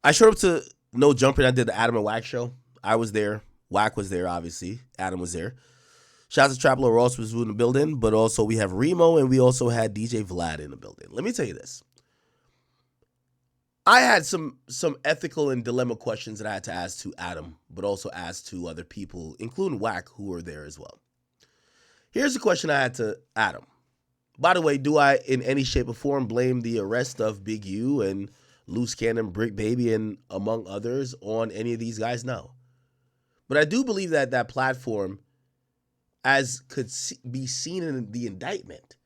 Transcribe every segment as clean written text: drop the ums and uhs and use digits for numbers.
I showed up to No Jumper. I did the Adam and Wack show. I was there. Wack was there, obviously. Adam was there. Shout out to Trapper Ross was in the building, but also we have Remo and we also had DJ Vlad in the building. Let me tell you this. I had some ethical and dilemma questions that I had to ask to Adam, but also ask to other people, including Wack, who were there as well. Here's the question I had to Adam. By the way, do I in any shape or form blame the arrest of Big U and Luce Canon, Bricc Baby, and among others on any of these guys? No. But I do believe that that platform, as could be seen in the indictment,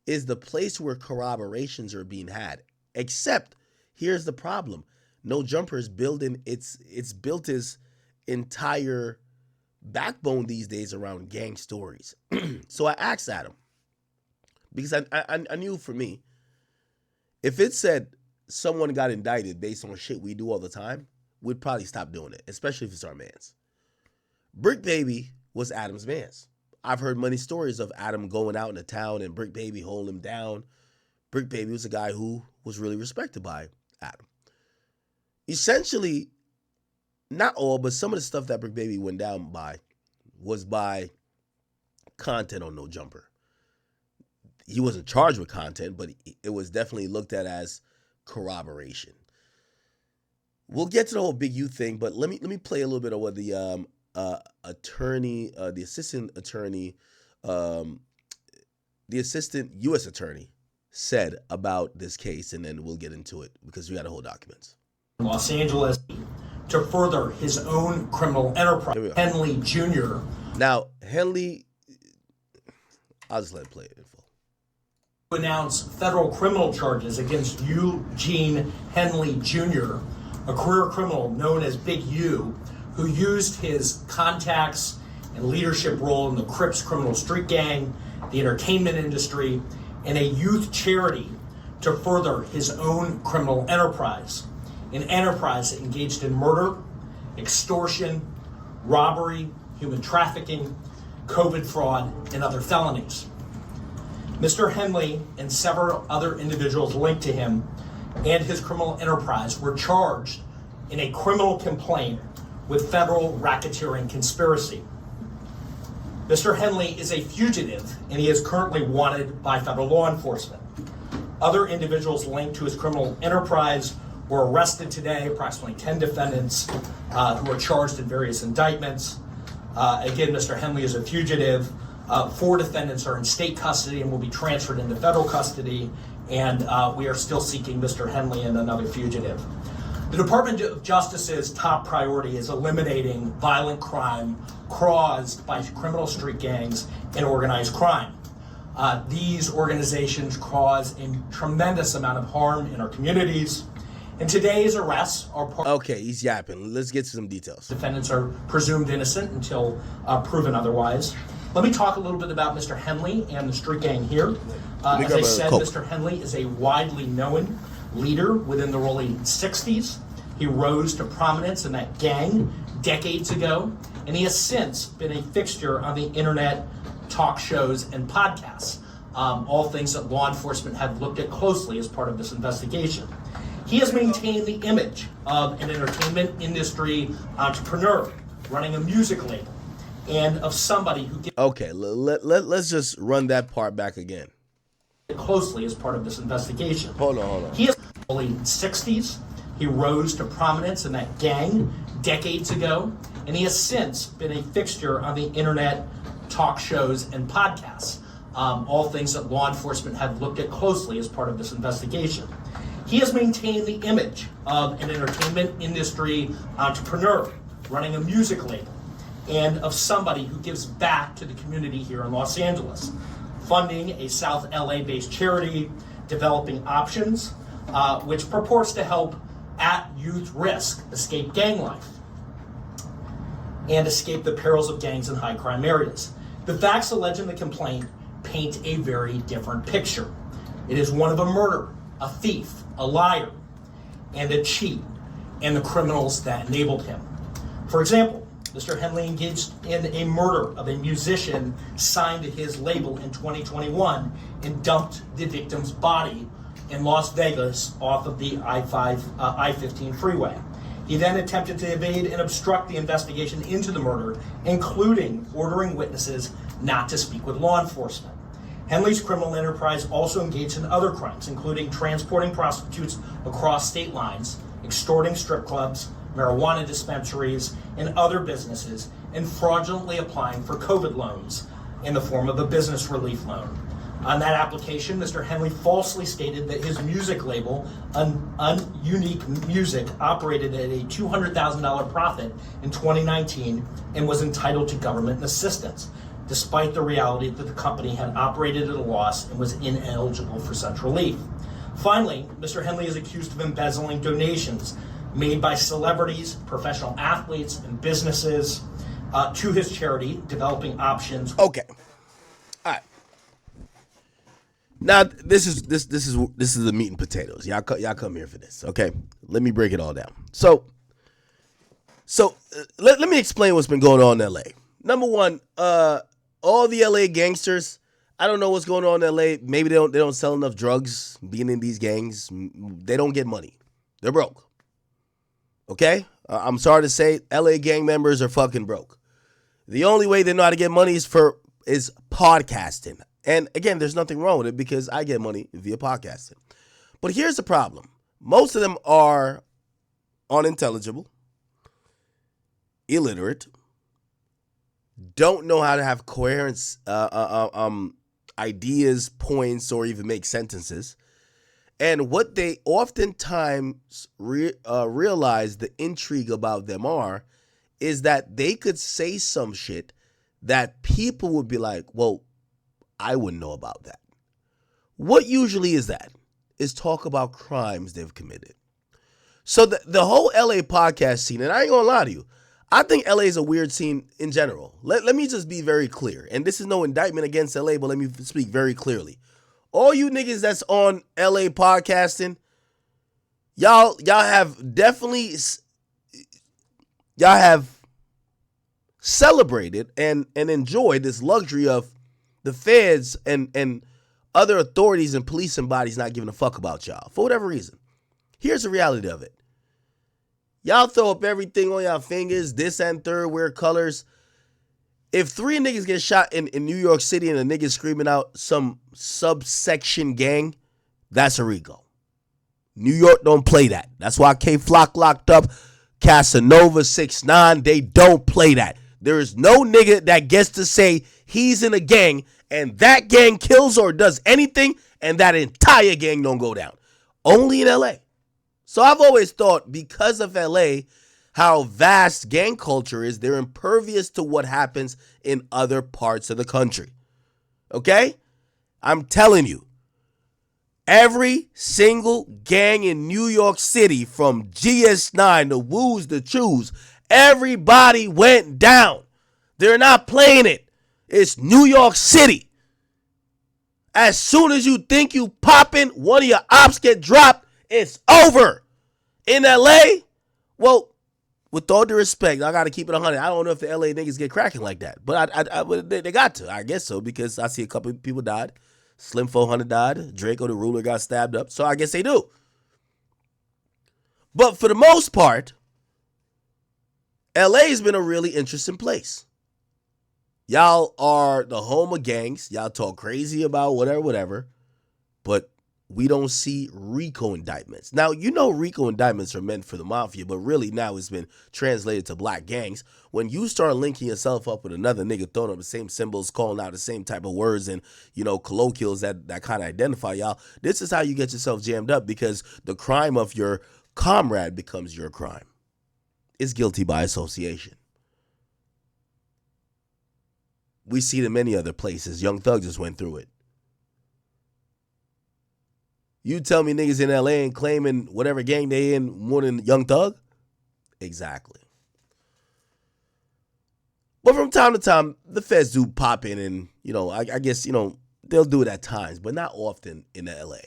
is the place where corroborations are being had. Except, here's the problem. No Jumper is building, it's built his entire backbone these days around gang stories. So I asked Adam, because I knew for me, if it said someone got indicted based on shit we do all the time, we'd probably stop doing it, especially if it's our mans. Bricc Baby was Adam's mans. I've heard many stories of Adam going out in the town and Bricc Baby holding him down. Bricc Baby was a guy who was really respected by Adam. Essentially, not all, but some of the stuff that Bricc Baby went down by was by content on No Jumper. He wasn't charged with content, but it was definitely looked at as corroboration. We'll get to the whole Big U thing, but let me play a little bit of what the attorney, the assistant attorney, the assistant U.S. attorney said about this case, and then we'll get into it because we got the whole documents. Los Angeles to further his own criminal enterprise. Henley Jr. Now, Henley, I'll just let it play it in full. Announced federal criminal charges against Eugene Henley Jr., a career criminal known as Big U, who used his contacts and leadership role in the CRIPS criminal street gang, the entertainment industry, and a youth charity to further his own criminal enterprise. An enterprise that engaged in murder, extortion, robbery, human trafficking, COVID fraud, and other felonies. Mr. Henley and several other individuals linked to him and his criminal enterprise were charged in a criminal complaint with federal racketeering conspiracy. Mr. Henley is a fugitive and he is currently wanted by federal law enforcement. Other individuals linked to his criminal enterprise were arrested today, approximately 10 defendants who are charged in various indictments. Again, Mr. Henley is a fugitive. 4 defendants are in state custody and will be transferred into federal custody, and we are still seeking Mr. Henley and another fugitive. The Department of Justice's top priority is eliminating violent crime caused by criminal street gangs and organized crime. These organizations cause a tremendous amount of harm in our communities, and today's arrests are part. Okay, he's yapping. Let's get to some details. Defendants are presumed innocent until proven otherwise. Let me talk a little bit about Mr. Henley and the street gang here. As I said, Mr. Henley is a widely known leader within the early 60s. He rose to prominence in that gang decades ago, and he has since been a fixture on the internet, talk shows, and podcasts, all things that law enforcement have looked at closely as part of this investigation. He has maintained the image of an entertainment industry entrepreneur running a music label, and of somebody who gets okay, let's just run that part back again. Closely as part of this investigation. Hold on. He is in the early 60s. He rose to prominence in that gang decades ago, and he has since been a fixture on the internet, talk shows, and podcasts, all things that law enforcement have looked at closely as part of this investigation. He has maintained the image of an entertainment industry entrepreneur running a music label, and of somebody who gives back to the community here in Los Angeles, funding a South LA-based charity, Developing Options, which purports to help at-youth risk escape gang life and escape the perils of gangs in high-crime areas. The facts alleged in the complaint paint a very different picture. It is one of a murderer, a thief, a liar, and a cheat, and the criminals that enabled him. For example, Mr. Henley engaged in a murder of a musician signed to his label in 2021 and dumped the victim's body in Las Vegas off of the I-15 freeway. He then attempted to evade and obstruct the investigation into the murder, including ordering witnesses not to speak with law enforcement. Henley's criminal enterprise also engaged in other crimes, including transporting prostitutes across state lines, extorting strip clubs, marijuana dispensaries, and other businesses, and fraudulently applying for COVID loans in the form of a business relief loan. On that application, Mr. Henley falsely stated that his music label, Unique Music, operated at a $200,000 profit in 2019 and was entitled to government assistance, despite the reality that the company had operated at a loss and was ineligible for such relief. Finally, Mr. Henley is accused of embezzling donations made by celebrities, professional athletes, and businesses to his charity, Developing Options. Okay. All right. Now this is the meat and potatoes. Y'all come here for this, okay? Let me break it all down. So let me explain what's been going on in LA. Number one, all the LA gangsters, I don't know what's going on in LA. Maybe they don't sell enough drugs being in these gangs. They don't get money. They're broke. Okay? I'm sorry to say, LA gang members are fucking broke. The only way they know how to get money is podcasting. And again, there's nothing wrong with it because I get money via podcasting. But here's the problem. Most of them are unintelligible, illiterate, don't know how to have coherent ideas, points, or even make sentences. And what they oftentimes realize the intrigue about them is that they could say some shit that people would be like, well, I wouldn't know about that. What usually is that? Is talk about crimes they've committed. So the whole LA podcast scene, and I ain't gonna lie to you, I think LA is a weird scene in general. Let me just be very clear. And this is no indictment against LA, but let me speak very clearly. All you niggas that's on LA podcasting, y'all have definitely, y'all have celebrated and enjoyed this luxury of the feds and other authorities and policing bodies not giving a fuck about y'all for whatever reason. Here's the reality of it. Y'all throw up everything on y'all fingers, this and third, wear colors. If 3 niggas get shot in New York City and a nigga screaming out some subsection gang, that's a RICO. New York don't play that. That's why K-Flock locked up, Casanova, 6ix9ine, they don't play that. There is no nigga that gets to say he's in a gang and that gang kills or does anything and that entire gang don't go down. Only in LA. So I've always thought because of LA, how vast gang culture is, they're impervious to what happens in other parts of the country. Okay? I'm telling you, every single gang in New York City, from GS9, the Woos, the Chews, everybody went down. They're not playing it. It's New York City. As soon as you think you popping, one of your ops get dropped, it's over. In LA, well, with all due respect, I got to keep it 100. I don't know if the LA niggas get cracking like that, but they got to. I guess so, because I see a couple of people died. Slim 400 died. Draco the Ruler got stabbed up, so I guess they do. But for the most part, LA has been a really interesting place. Y'all are the home of gangs. Y'all talk crazy about whatever, but we don't see RICO indictments. Now, you know RICO indictments are meant for the mafia, but really now it's been translated to black gangs. When you start linking yourself up with another nigga throwing up the same symbols, calling out the same type of words and, colloquials that kind of identify y'all, this is how you get yourself jammed up, because the crime of your comrade becomes your crime. It's guilty by association. We see it in many other places. Young Thug just went through it. You tell me niggas in LA ain't claiming whatever gang they in more than Young Thug? Exactly. But from time to time, the feds do pop in and, I guess, they'll do it at times, but not often in LA.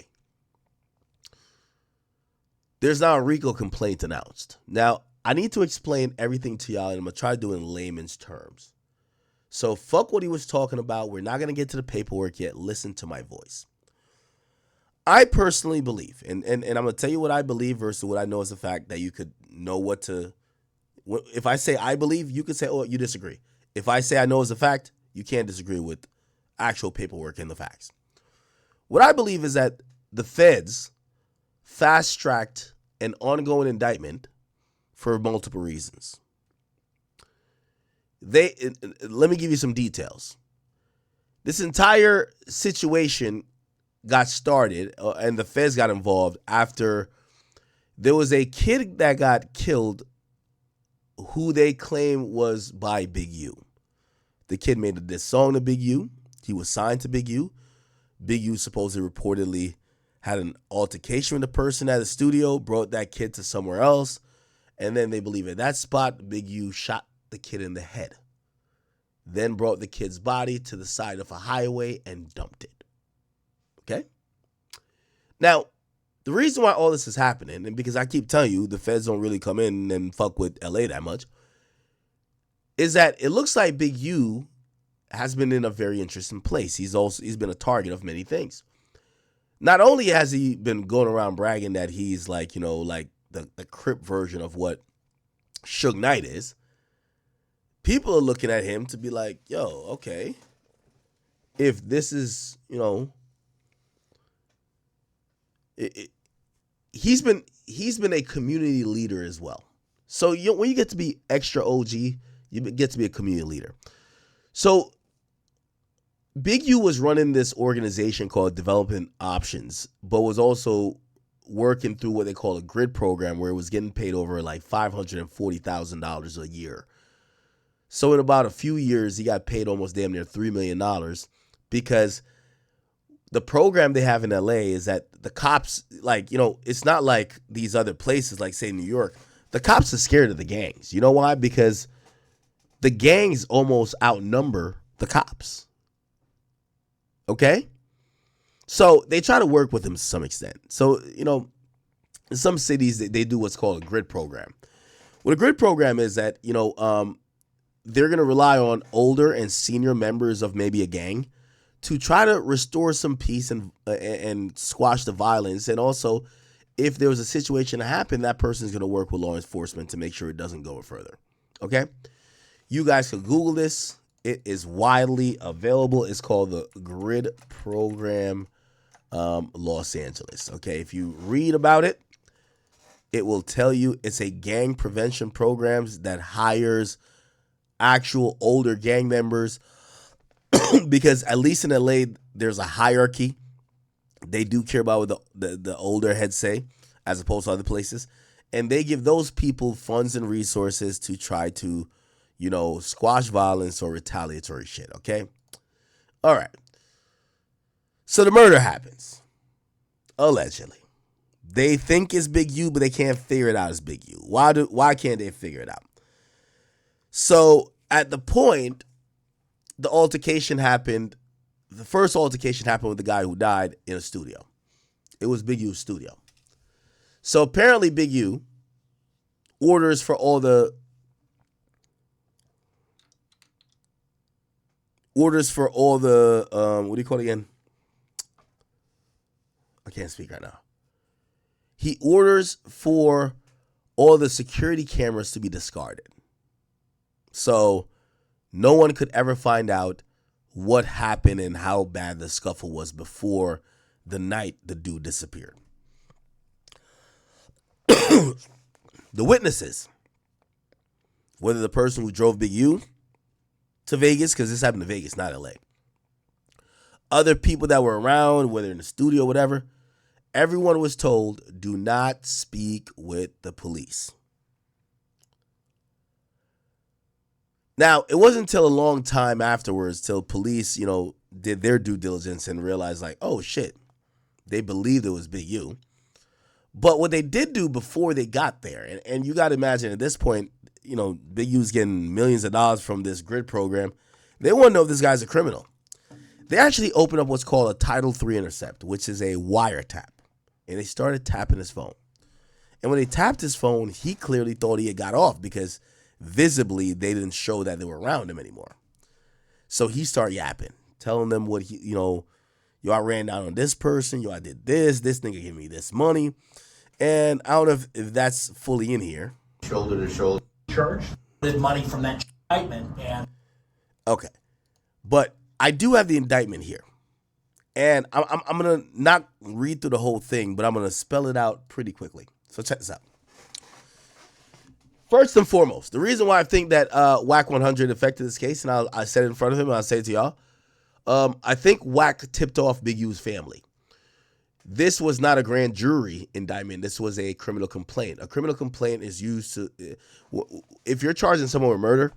There's now a RICO complaint announced. Now, I need to explain everything to y'all, and I'm going to try to do it in layman's terms. So fuck what he was talking about. We're not going to get to the paperwork yet. Listen to my voice. I personally believe, and I'm going to tell you what I believe versus what I know as a fact that you could know what to. If I say I believe, you can say, oh, you disagree. If I say I know is a fact, you can't disagree with actual paperwork and the facts. What I believe is that the feds fast-tracked an ongoing indictment for multiple reasons. Let me give you some details. This entire situation got started, and the feds got involved after there was a kid that got killed who they claim was by Big U. The kid made this song to Big U. He was signed to Big U. Big U supposedly reportedly had an altercation with the person at the studio, brought that kid to somewhere else, and then they believe at that spot, Big U shot the kid in the head. Then brought the kid's body to the side of a highway and dumped it. Okay? Now, the reason why all this is happening, and because I keep telling you the feds don't really come in and fuck with LA that much, is that it looks like Big U has been in a very interesting place. He's been a target of many things. Not only has he been going around bragging that he's like, like the CRIP version of what Suge Knight is, people are looking at him to be like, yo, okay, if this is, he's been a community leader as well. So when you get to be extra OG, you get to be a community leader. So Big U was running this organization called Development Options, but was also working through what they call a grid program where it was getting paid over like $540,000 a year. So in about a few years, he got paid almost damn near $3 million because the program they have in LA is that the cops, it's not like these other places, like say New York. The cops are scared of the gangs. You know why? Because the gangs almost outnumber the cops. Okay? So they try to work with them to some extent. So, in some cities, they do what's called a grid program. What a grid program is that, they're going to rely on older and senior members of maybe a gang to try to restore some peace and squash the violence. And also, if there was a situation to happen, that person is going to work with law enforcement to make sure it doesn't go further. Okay? You guys can Google this. It is widely available. It's called the Grid Program Los Angeles. Okay? If you read about it, it will tell you it's a gang prevention program that hires actual older gang members because at least in LA, there's a hierarchy. They do care about what the older heads say as opposed to other places. And they give those people funds and resources to try to, squash violence or retaliatory shit, okay? All right. So the murder happens, allegedly. They think it's Big U, but they can't figure it out as Big U. Why can't they figure it out? So at the point, the altercation happened. The first altercation happened with the guy who died in a studio. It was Big U's studio. So apparently Big U orders for all the what do you call it again? I can't speak right now. He orders for all the security cameras to be discarded. So no one could ever find out what happened and how bad the scuffle was before the night the dude disappeared. The witnesses, whether the person who drove Big U to Vegas, because this happened to Vegas, not LA, other people that were around, whether in the studio or whatever, everyone was told, do not speak with the police. Now, it wasn't until a long time afterwards till police, did their due diligence and realized like, oh shit, they believed it was Big U. But what they did do before they got there, and you got to imagine at this point, Big U's getting millions of dollars from this grid program. They want to know if this guy's a criminal. They actually opened up what's called a Title III intercept, which is a wiretap. And they started tapping his phone. And when they tapped his phone, he clearly thought he had got off because visibly they didn't show that they were around him anymore. So he started yapping, telling them what yo, I ran down on this person, I did this nigga gave me this money. And I don't know if that's fully in here, shoulder to shoulder. Charge did money from that indictment, and Okay. But I do have the indictment here. And I'm going to not read through the whole thing, but I'm going to spell it out pretty quickly. So check this out. First and foremost, the reason why I think that WAC 100 affected this case, and I said it in front of him, and I'll say it to y'all, I think WAC tipped off Big U's family. This was not a grand jury indictment. This was a criminal complaint. A criminal complaint is used to, if you're charging someone with murder,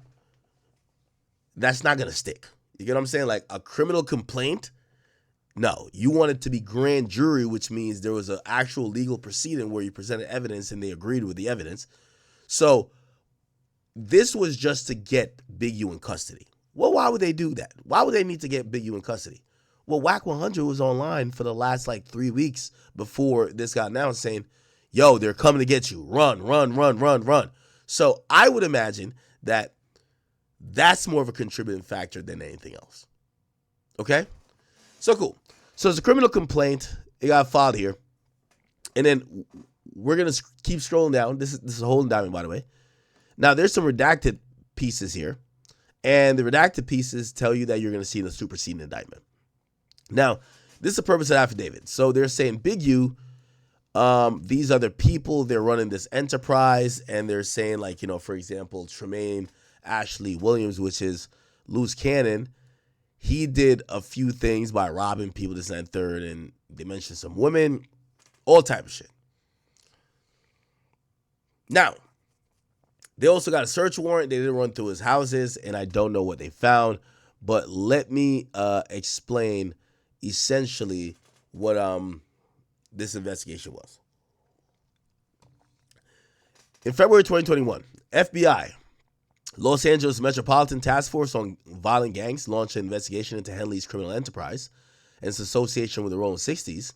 that's not going to stick. You get what I'm saying? Like a criminal complaint, no. You want it to be grand jury, which means there was an actual legal proceeding where you presented evidence and they agreed with the evidence. So this was just to get Big U in custody. Well, why would they do that? Why would they need to get Big U in custody? Well, WAC 100 was online for the last 3 weeks before this got announced saying, yo, they're coming to get you. Run, run, run, run, run. So I would imagine that that's more of a contributing factor than anything else. Okay? So cool. So it's a criminal complaint. It got filed here. And then we're going to keep scrolling down. This is a whole indictment, by the way. Now, there's some redacted pieces here. And the redacted pieces tell you that you're going to see the superseding indictment. Now, this is the purpose of the affidavit. So they're saying Big U, these other people, they're running this enterprise, and they're saying, for example, Tremaine Ashley Williams, which is Luce Canon, he did a few things by robbing people, this and that, third, and they mentioned some women, all type of shit. Now, they also got a search warrant. They didn't run through his houses, and I don't know what they found, but let me explain essentially what this investigation was. In February 2021, FBI, Los Angeles Metropolitan Task Force on Violent Gangs, launched an investigation into Henley's criminal enterprise and its association with the Rolling 60s,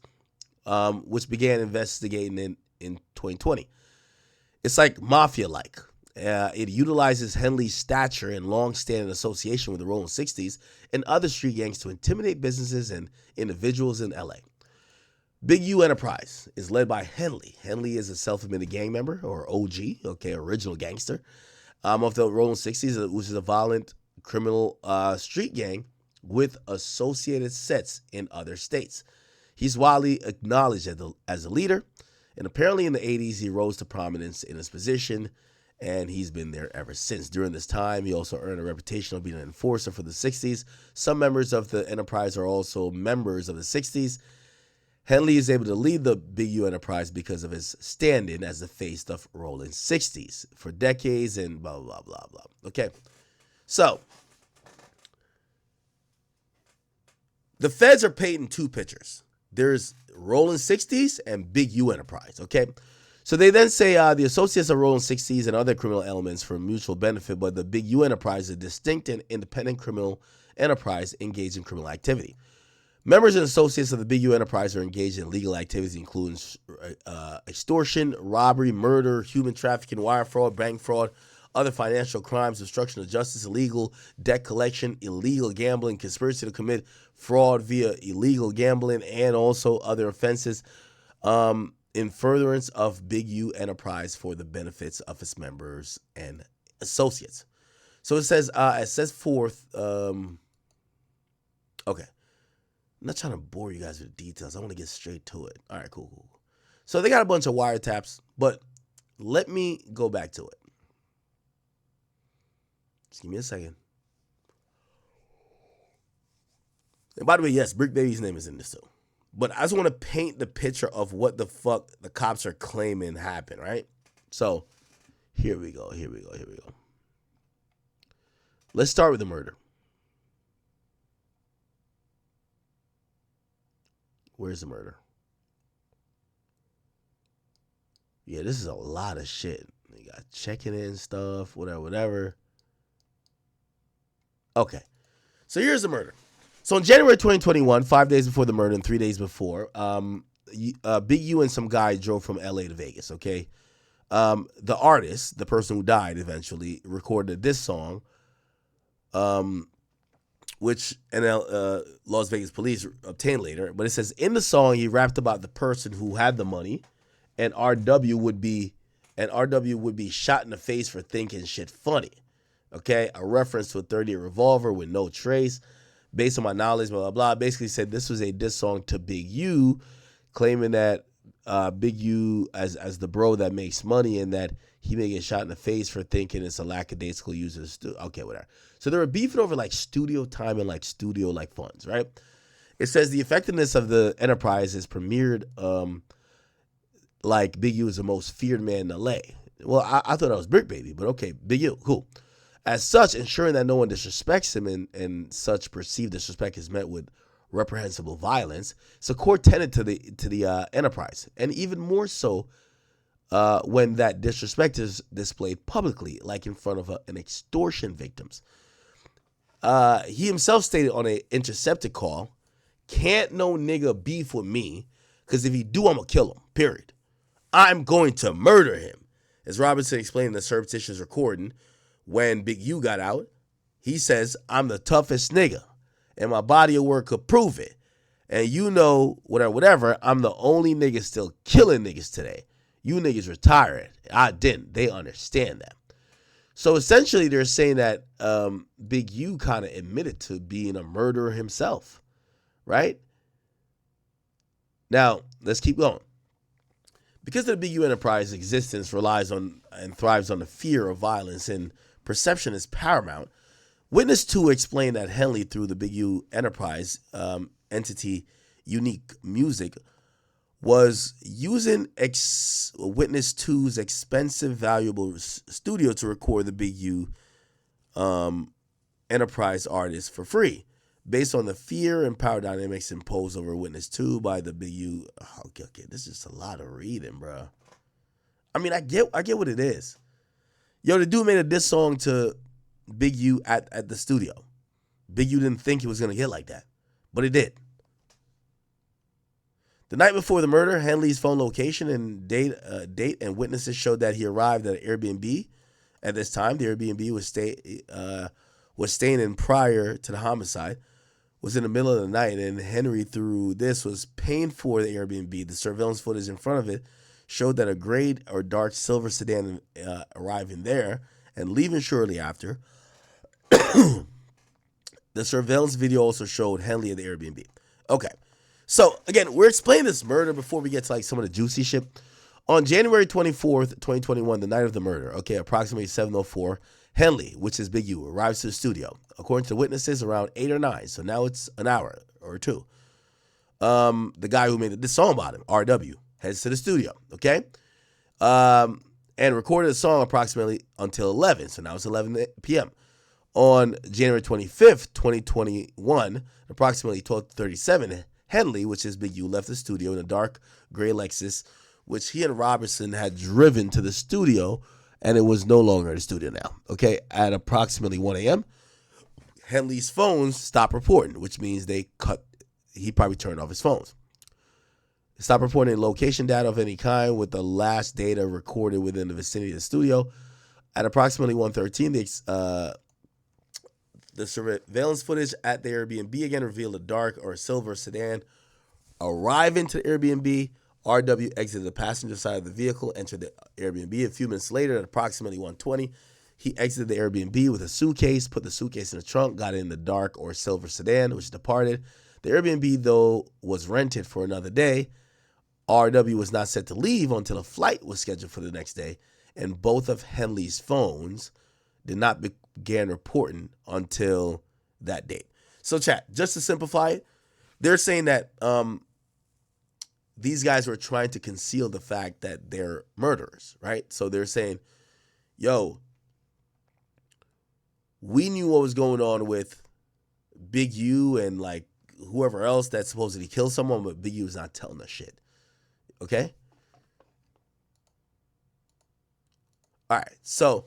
which began investigating in 2020. It's like mafia-like. It utilizes Henley's stature and long-standing association with the Rolling 60s and other street gangs to intimidate businesses and individuals in LA. Big U Enterprise is led by Henley. Henley is a self-admitted gang member, or OG, original gangster, of the Rolling 60s, which is a violent criminal street gang with associated sets in other states. He's widely acknowledged as a leader, and apparently in the 80s, he rose to prominence in his position, and he's been there ever since. During this time, he also earned a reputation of being an enforcer for the 60s. Some members of the enterprise are also members of the 60s. Henley is able to lead the Big U Enterprise because of his stand-in as the face of Rolling 60s for decades and blah, blah, blah, blah. Okay, so the feds are painting two pictures. There's Rolling 60s and Big U Enterprise, okay? So they then say the associates of Rolling 60s and other criminal elements for mutual benefit, but the Big U Enterprise is a distinct and independent criminal enterprise engaged in criminal activity. Members and associates of the Big U Enterprise are engaged in legal activities including extortion, robbery, murder, human trafficking, wire fraud, bank fraud, other financial crimes, obstruction of justice, illegal debt collection, illegal gambling, conspiracy to commit fraud via illegal gambling, and also other offenses in furtherance of Big U Enterprise for the benefits of its members and associates. So it says forth, okay. I'm not trying to bore you guys with details. I want to get straight to it. All right, cool. So they got a bunch of wiretaps, but let me go back to it. Just give me a second. And by the way, yes, Bricc Baby's name is in this too. But I just want to paint the picture of what the fuck the cops are claiming happened, right? So here we go. Let's start with the murder. Where's the murder? Yeah, this is a lot of shit. You got checking in stuff, whatever. Okay. So here's the murder. So in January 2021, 5 days before the murder and 3 days before, Big U and some guy drove from LA to Vegas, okay? The artist, the person who died eventually, recorded this song, which Las Vegas police obtained later. But it says, in the song, he rapped about the person who had the money, and RW would be and RW would be shot in the face for thinking shit funny. Okay, a reference to a 38 revolver with no trace. Based on my knowledge, blah, blah, blah. Basically said this was a diss song to Big U, claiming that Big U as the bro that makes money and that he may get shot in the face for thinking it's a lackadaisical use of okay, whatever. So they were beefing over like studio time and like studio like funds, right? It says the effectiveness of the enterprise is premiered like Big U is the most feared man in LA. Well, I thought that was Bricc Baby, but okay, Big U, cool. As such, ensuring that no one disrespects him and such perceived disrespect is met with reprehensible violence. It's a core tenet to the enterprise, and even more so when that disrespect is displayed publicly, like in front of an extortion victims. He himself stated on an intercepted call, "Can't no nigga beef with me, because if he do, I'm gonna kill him. Period. I'm going to murder him." As Robinson explained in the surreptitious recording, when Big U got out, he says, "I'm the toughest nigga, and my body of work could prove it. And you know, whatever, I'm the only nigga still killing niggas today. You niggas retired. I didn't. They understand that." So essentially, they're saying that Big U kind of admitted to being a murderer himself, right? Now, let's keep going. Because the Big U enterprise existence relies on and thrives on the fear of violence and perception is paramount, Witness 2 explained that Henley, through the Big U enterprise entity Unique Music, was using Witness 2's expensive, valuable studio to record the Big U enterprise artists for free, based on the fear and power dynamics imposed over Witness 2 by the Big U. Okay, this is a lot of reading, bro. I mean, I get what it is. Yo, the dude made a diss song to Big U at the studio. Big U didn't think he was going to get like that, but it did. The night before the murder, Henley's phone location and date and witnesses showed that he arrived at an Airbnb. At this time, the Airbnb was staying in prior to the homicide, was in the middle of the night, and Henry, through this, was paying for the Airbnb. The surveillance footage in front of it showed that a gray or dark silver sedan arriving there and leaving shortly after. The surveillance video also showed Henley at the Airbnb. Okay, so again, we're explaining this murder before we get to like some of the juicy shit. On January 24th, 2021, the night of the murder, okay, approximately 7:04, Henley, which is Big U, arrives to the studio. According to witnesses, around 8 or 9, so now it's an hour or two. The guy who made this song about him, RW, heads to the studio, okay? And recorded a song approximately until 11, so now it's 11 p.m. On January 25th, 2021, approximately 12:37, Henley, which is Big U, left the studio in a dark gray Lexus, which he and Robertson had driven to the studio, and it was no longer the studio now. Okay, at approximately 1 a.m., Henley's phones stopped reporting, which means he probably turned off his phones. Stopped reporting location data of any kind, with the last data recorded within the vicinity of the studio. At approximately 1:13, the surveillance footage at the Airbnb again revealed a dark or silver sedan arriving to the Airbnb. RW exited the passenger side of the vehicle, entered the Airbnb. A few minutes later, at approximately 1:20, he exited the Airbnb with a suitcase, put the suitcase in the trunk, got in the dark or silver sedan, which departed. The Airbnb, though, was rented for another day. RW was not set to leave until a flight was scheduled for the next day, and both of Henley's phones did not begin reporting until that date. So, chat, just to simplify it, they're saying that these guys were trying to conceal the fact that they're murderers, right? So they're saying, yo, we knew what was going on with Big U and like whoever else that supposedly killed someone, but Big U is not telling us shit. Okay? All right. So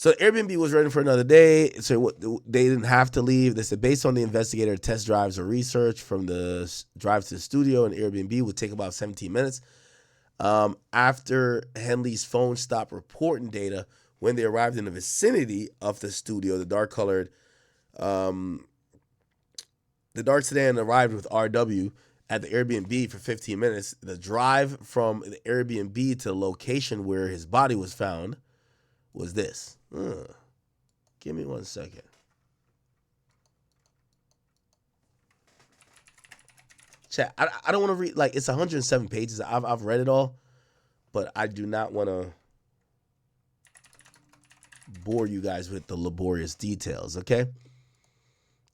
Airbnb was ready for another day. So they didn't have to leave. They said based on the investigator test drives or research from the drive to the studio and Airbnb would take about 17 minutes. After Henley's phone stopped reporting data, when they arrived in the vicinity of the studio, the dark sedan arrived with RW at the Airbnb for 15 minutes. The drive from the Airbnb to the location where his body was found was this. Give me 1 second. Chat, I don't want to read, like, it's 107 pages. I've read it all, but I do not want to bore you guys with the laborious details, okay?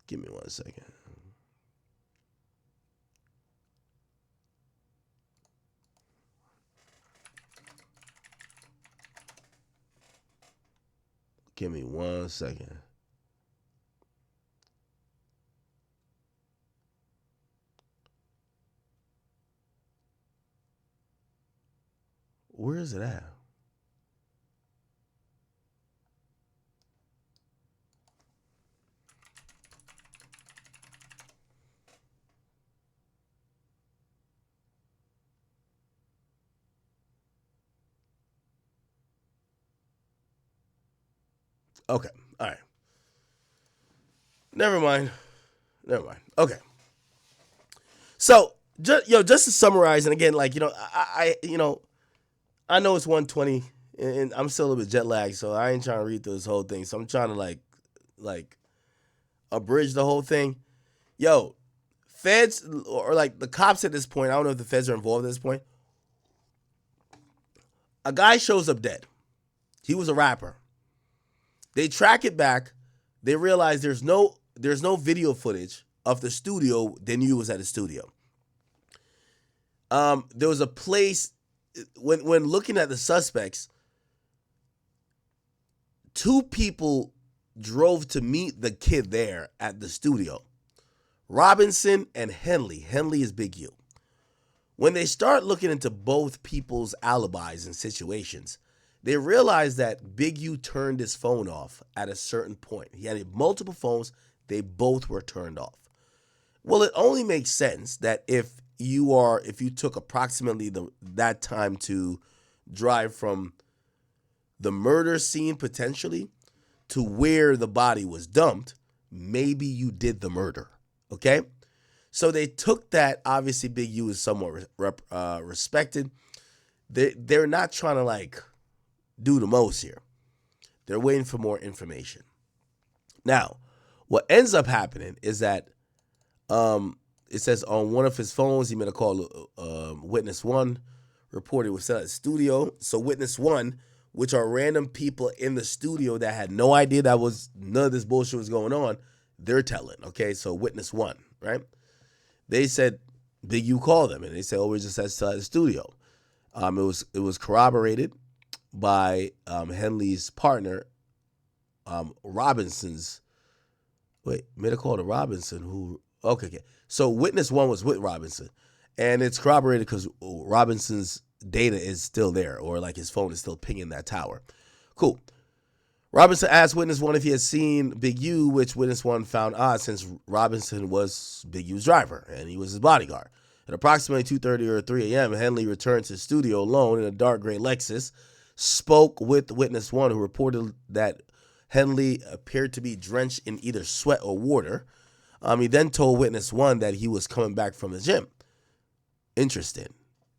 Give me 1 second. Give me 1 second. Where is it at? Okay. All right. Never mind. Okay. So, just to summarize, and again, like, I know it's 1:20, and I'm still a little bit jet lagged, so I ain't trying to read through this whole thing. So I'm trying to like abridge the whole thing. Yo, feds or like the cops at this point, I don't know if the feds are involved at this point. A guy shows up dead. He was a rapper. They track it back. They realize there's no video footage of the studio they knew was at the studio. There was a place when looking at the suspects, 2 people drove to meet the kid there at the studio. Robinson and Henley. Henley is Big U. When they start looking into both people's alibis and situations, they realize that Big U turned his phone off at a certain point. He had multiple phones. They both were turned off. Well, it only makes sense that if you took approximately that time to drive from the murder scene potentially to where the body was dumped, maybe you did the murder. Okay? So they took that. Obviously, Big U is somewhat respected. They're not trying to like do the most here. They're waiting for more information. Now, what ends up happening is that it says on one of his phones, he made a call. Witness 1 reported was still at the studio. So Witness 1, which are random people in the studio that had no idea none of this bullshit was going on, they're telling. Okay, so Witness 1, right? They said Big U called them, and they said, "Oh, we're just still at the studio." It was corroborated by Henley's partner, Robinson's. Wait, made a call to Robinson, who. Okay. So Witness 1 was with Robinson, and it's corroborated because Robinson's data is still there, or like his phone is still pinging that tower. Cool. Robinson asked Witness 1 if he had seen Big U, which Witness 1 found odd since Robinson was Big U's driver and he was his bodyguard. At approximately 2:30 or 3 a.m., Henley returned to the studio alone in a dark gray Lexus, spoke with Witness 1, who reported that Henley appeared to be drenched in either sweat or water. He then told Witness 1 that he was coming back from the gym. Interesting.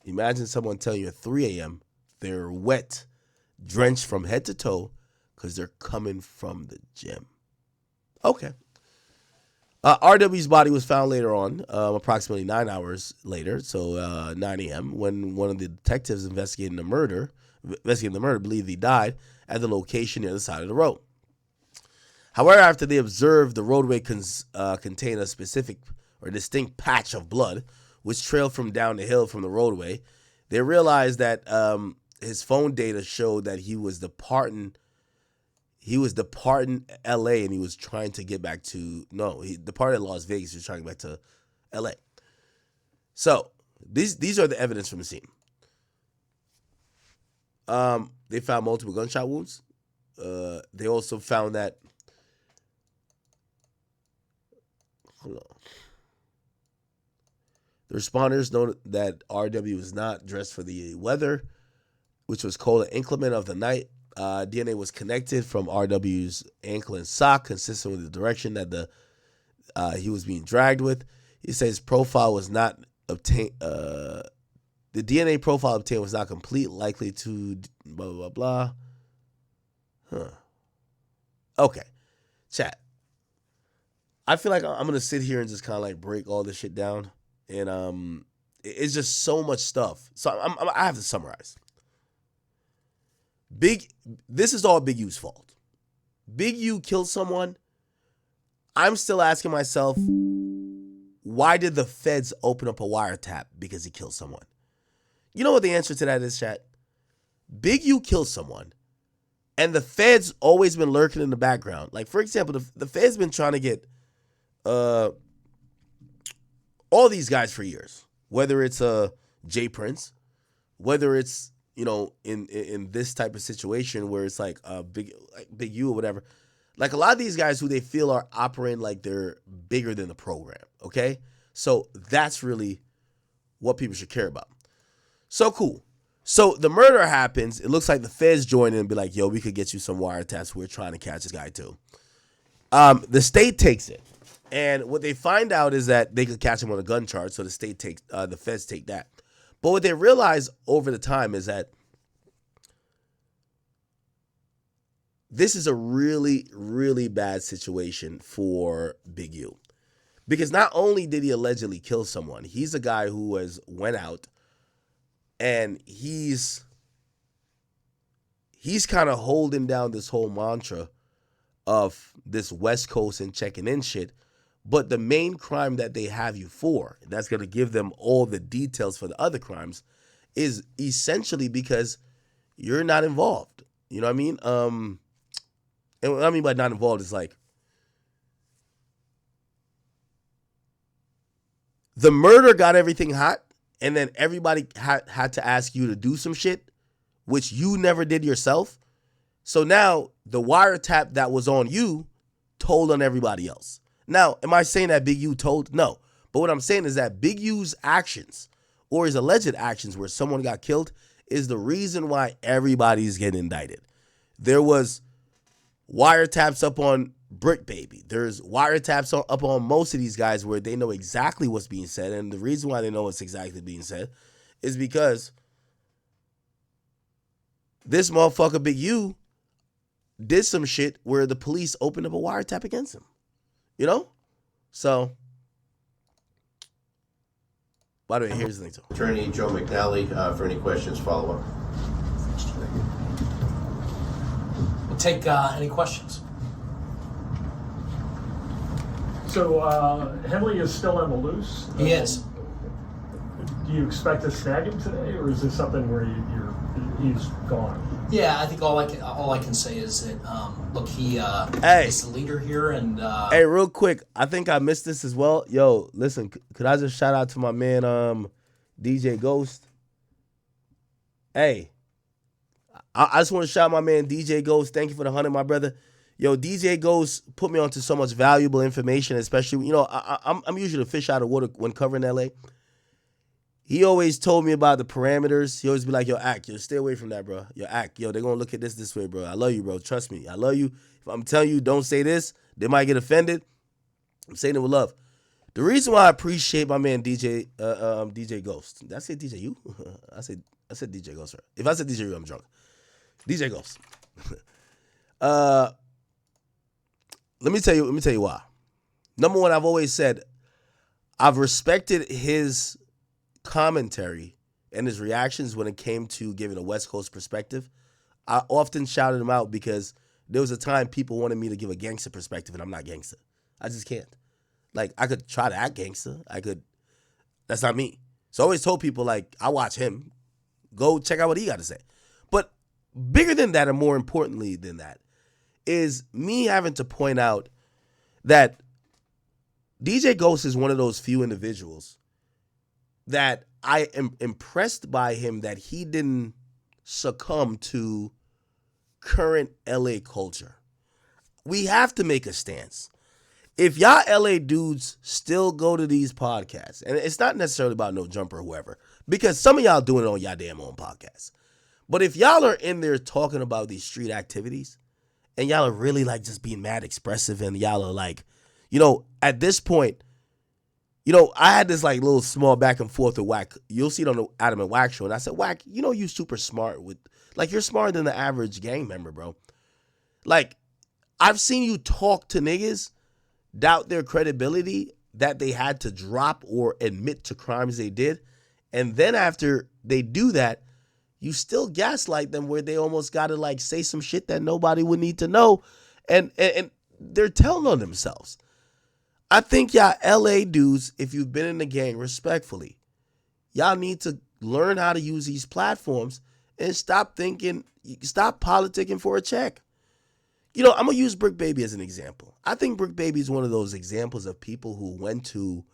Imagine someone telling you at 3 a.m. they're wet, drenched from head to toe because they're coming from the gym. Okay. RW's body was found later on, approximately 9 hours later, so 9 a.m., when one of the detectives investigating the murder believed he died at the location near the side of the road. However, after they observed the roadway contained a specific or distinct patch of blood, which trailed from down the hill from the roadway, they realized that his phone data showed that he was departing LA and he was trying to get back to, he departed Las Vegas. He was trying to get back to LA. So these are the evidence from the scene. They found multiple gunshot wounds. They also found that, the responders noted that RW was not dressed for the weather, which was cold and inclement of the night. DNA was connected from RW's ankle and sock, consistent with the direction that he was being dragged with. He says his profile was not obtain the DNA profile obtained was not complete, likely to blah blah blah. Huh. Okay, chat. I feel like I'm gonna sit here and just kind of like break all this shit down, and it's just so much stuff. So I have to summarize. This is all Big U's fault. Big U killed someone. I'm still asking myself, why did the feds open up a wiretap because he killed someone? You know what the answer to that is, chat? Big U killed someone, and the feds always been lurking in the background. Like, for example, the feds been trying to get all these guys for years. Whether it's Jay Prince, whether it's, you know, in this type of situation where it's like Big U or whatever. Like, a lot of these guys who they feel are operating like they're bigger than the program, okay? So that's really what people should care about. So cool. So the murder happens. It looks like the feds join in and be like, yo, we could get you some wiretaps. We're trying to catch this guy too. The state takes it. And what they find out is that they could catch him on a gun charge. So the state takes, the feds take that. But what they realize over the time is that this is a really, really bad situation for Big U. Because not only did he allegedly kill someone, he's a guy who went out and he's kind of holding down this whole mantra of this West Coast and checking in shit. But the main crime that they have you for, that's going to give them all the details for the other crimes, is essentially because you're not involved. You know what I mean? And what I mean by not involved is like, the murder got everything hot, and then everybody had to ask you to do some shit, which you never did yourself. So now the wiretap that was on you told on everybody else. Now, am I saying that Big U told? No. But what I'm saying is that Big U's actions, or his alleged actions where someone got killed, is the reason why everybody's getting indicted. There was wiretaps up on Bricc, baby. There's wiretaps up on most of these guys where they know exactly what's being said. And the reason why they know what's exactly being said is because this motherfucker Big U did some shit where the police opened up a wiretap against him. You know? So, by the way, here's the thing too. Attorney Joe McNally, for any questions, follow up. We'll take any questions. So Henley is still on the loose? He is. Do you expect to snag him today, or is this something where he's gone? Yeah, I think all I can say is that look, he is the leader here, and hey, real quick, I think I missed this as well. Yo, listen, could I just shout out to my man DJ Ghost? Hey, I just want to shout out my man DJ Ghost. Thank you for the 100, my brother. Yo, DJ Ghost put me onto so much valuable information, especially, you know, I'm usually a fish out of water when covering LA. He always told me about the parameters. He always be like, yo, Ak, yo, stay away from that, bro. Yo, Ak, yo, they're going to look at this way, bro. I love you, bro. Trust me. I love you. If I'm telling you, don't say this, they might get offended. I'm saying it with love. The reason why I appreciate my man DJ Ghost. Did I say DJ you? I said DJ Ghost, right? If I said DJ you, I'm drunk. DJ Ghost. Let me tell you why. Number one, I've always said I've respected his commentary and his reactions when it came to giving a West Coast perspective. I often shouted him out because there was a time people wanted me to give a gangster perspective, and I'm not gangster. I just can't. Like, I could try to act gangster. That's not me. So I always told people, like, I watch him. Go check out what he got to say. But bigger than that, and more importantly than that, is me having to point out that DJ Ghost is one of those few individuals that I am impressed by him that he didn't succumb to current LA culture. We have to make a stance. If y'all LA dudes still go to these podcasts, and it's not necessarily about No Jumper or whoever, because some of y'all doing it on y'all damn own podcasts. But if y'all are in there talking about these street activities, and y'all are really like just being mad expressive, and y'all are like, you know, at this point, You know, I had this like little small back and forth with Wack. You'll see it on the Adam and Wack show. And I said, Wack, you know you super smart with, like, you're smarter than the average gang member, bro. Like, I've seen you talk to niggas, doubt their credibility, that they had to drop or admit to crimes they did. And then after they do that, you still gaslight them where they almost got to like say some shit that nobody would need to know. And they're telling on themselves. I think y'all LA dudes, if you've been in the gang, respectfully, y'all need to learn how to use these platforms and stop politicking for a check. You know, I'm going to use Bricc Baby as an example. I think Bricc Baby is one of those examples of people who went to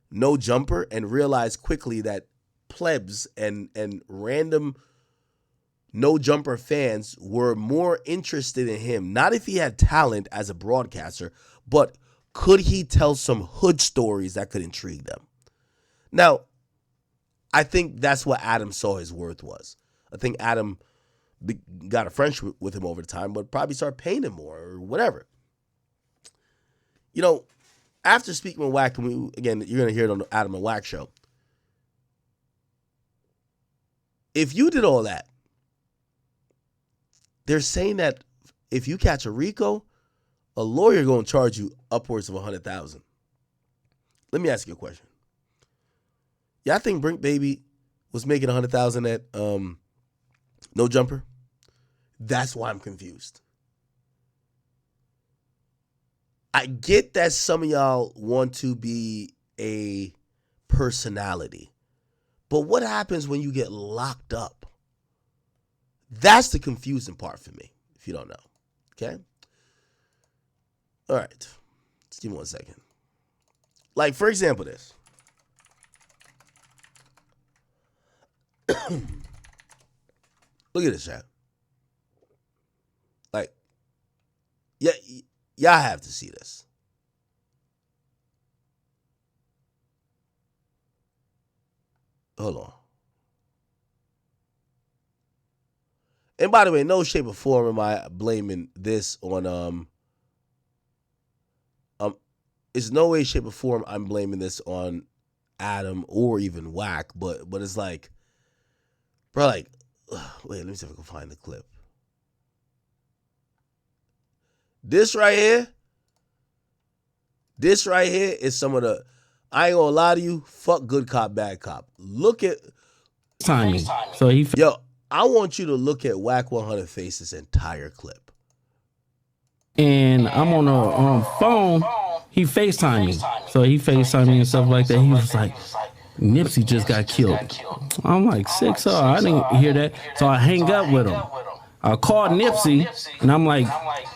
No Jumper and realized quickly that plebs and random No Jumper fans were more interested in him, not if he had talent as a broadcaster, but could he tell some hood stories that could intrigue them? Now, I think that's what Adam saw his worth was. I think Adam got a friendship with him over time, but probably started paying him more or whatever. You know, after speaking with Wack, again, you're going to hear it on the Adam and Wack show. If you did all that, they're saying that if you catch a RICO, a lawyer going to charge you upwards of $100,000. Let me ask you a question. Y'all think Bricc Baby was making $100,000 at No Jumper? That's why I'm confused. I get that some of y'all want to be a personality, but what happens when you get locked up? That's the confusing part for me, if you don't know. Okay? All right. Let's give me 1 second. Like, for example, this. Look at this, chat. Like, yeah, y'all have to see this. Hold on. And by the way, no shape or form am I blaming this on it's no way, shape, or form I'm blaming this on Adam or even Wack, but it's like, bro, like, wait, let me see if I can find the clip. This right here is some of the, I ain't gonna lie to you, fuck good cop, bad cop. Look at timing. So yo, I want you to look at Wack 100 Face's entire clip. And I'm on a phone. He FaceTimed me. So he FaceTimed me and stuff like that. He was like, Nipsey just got killed. I'm like, sick, so I didn't hear that. So I hang up with him. I called Nipsey and I'm like,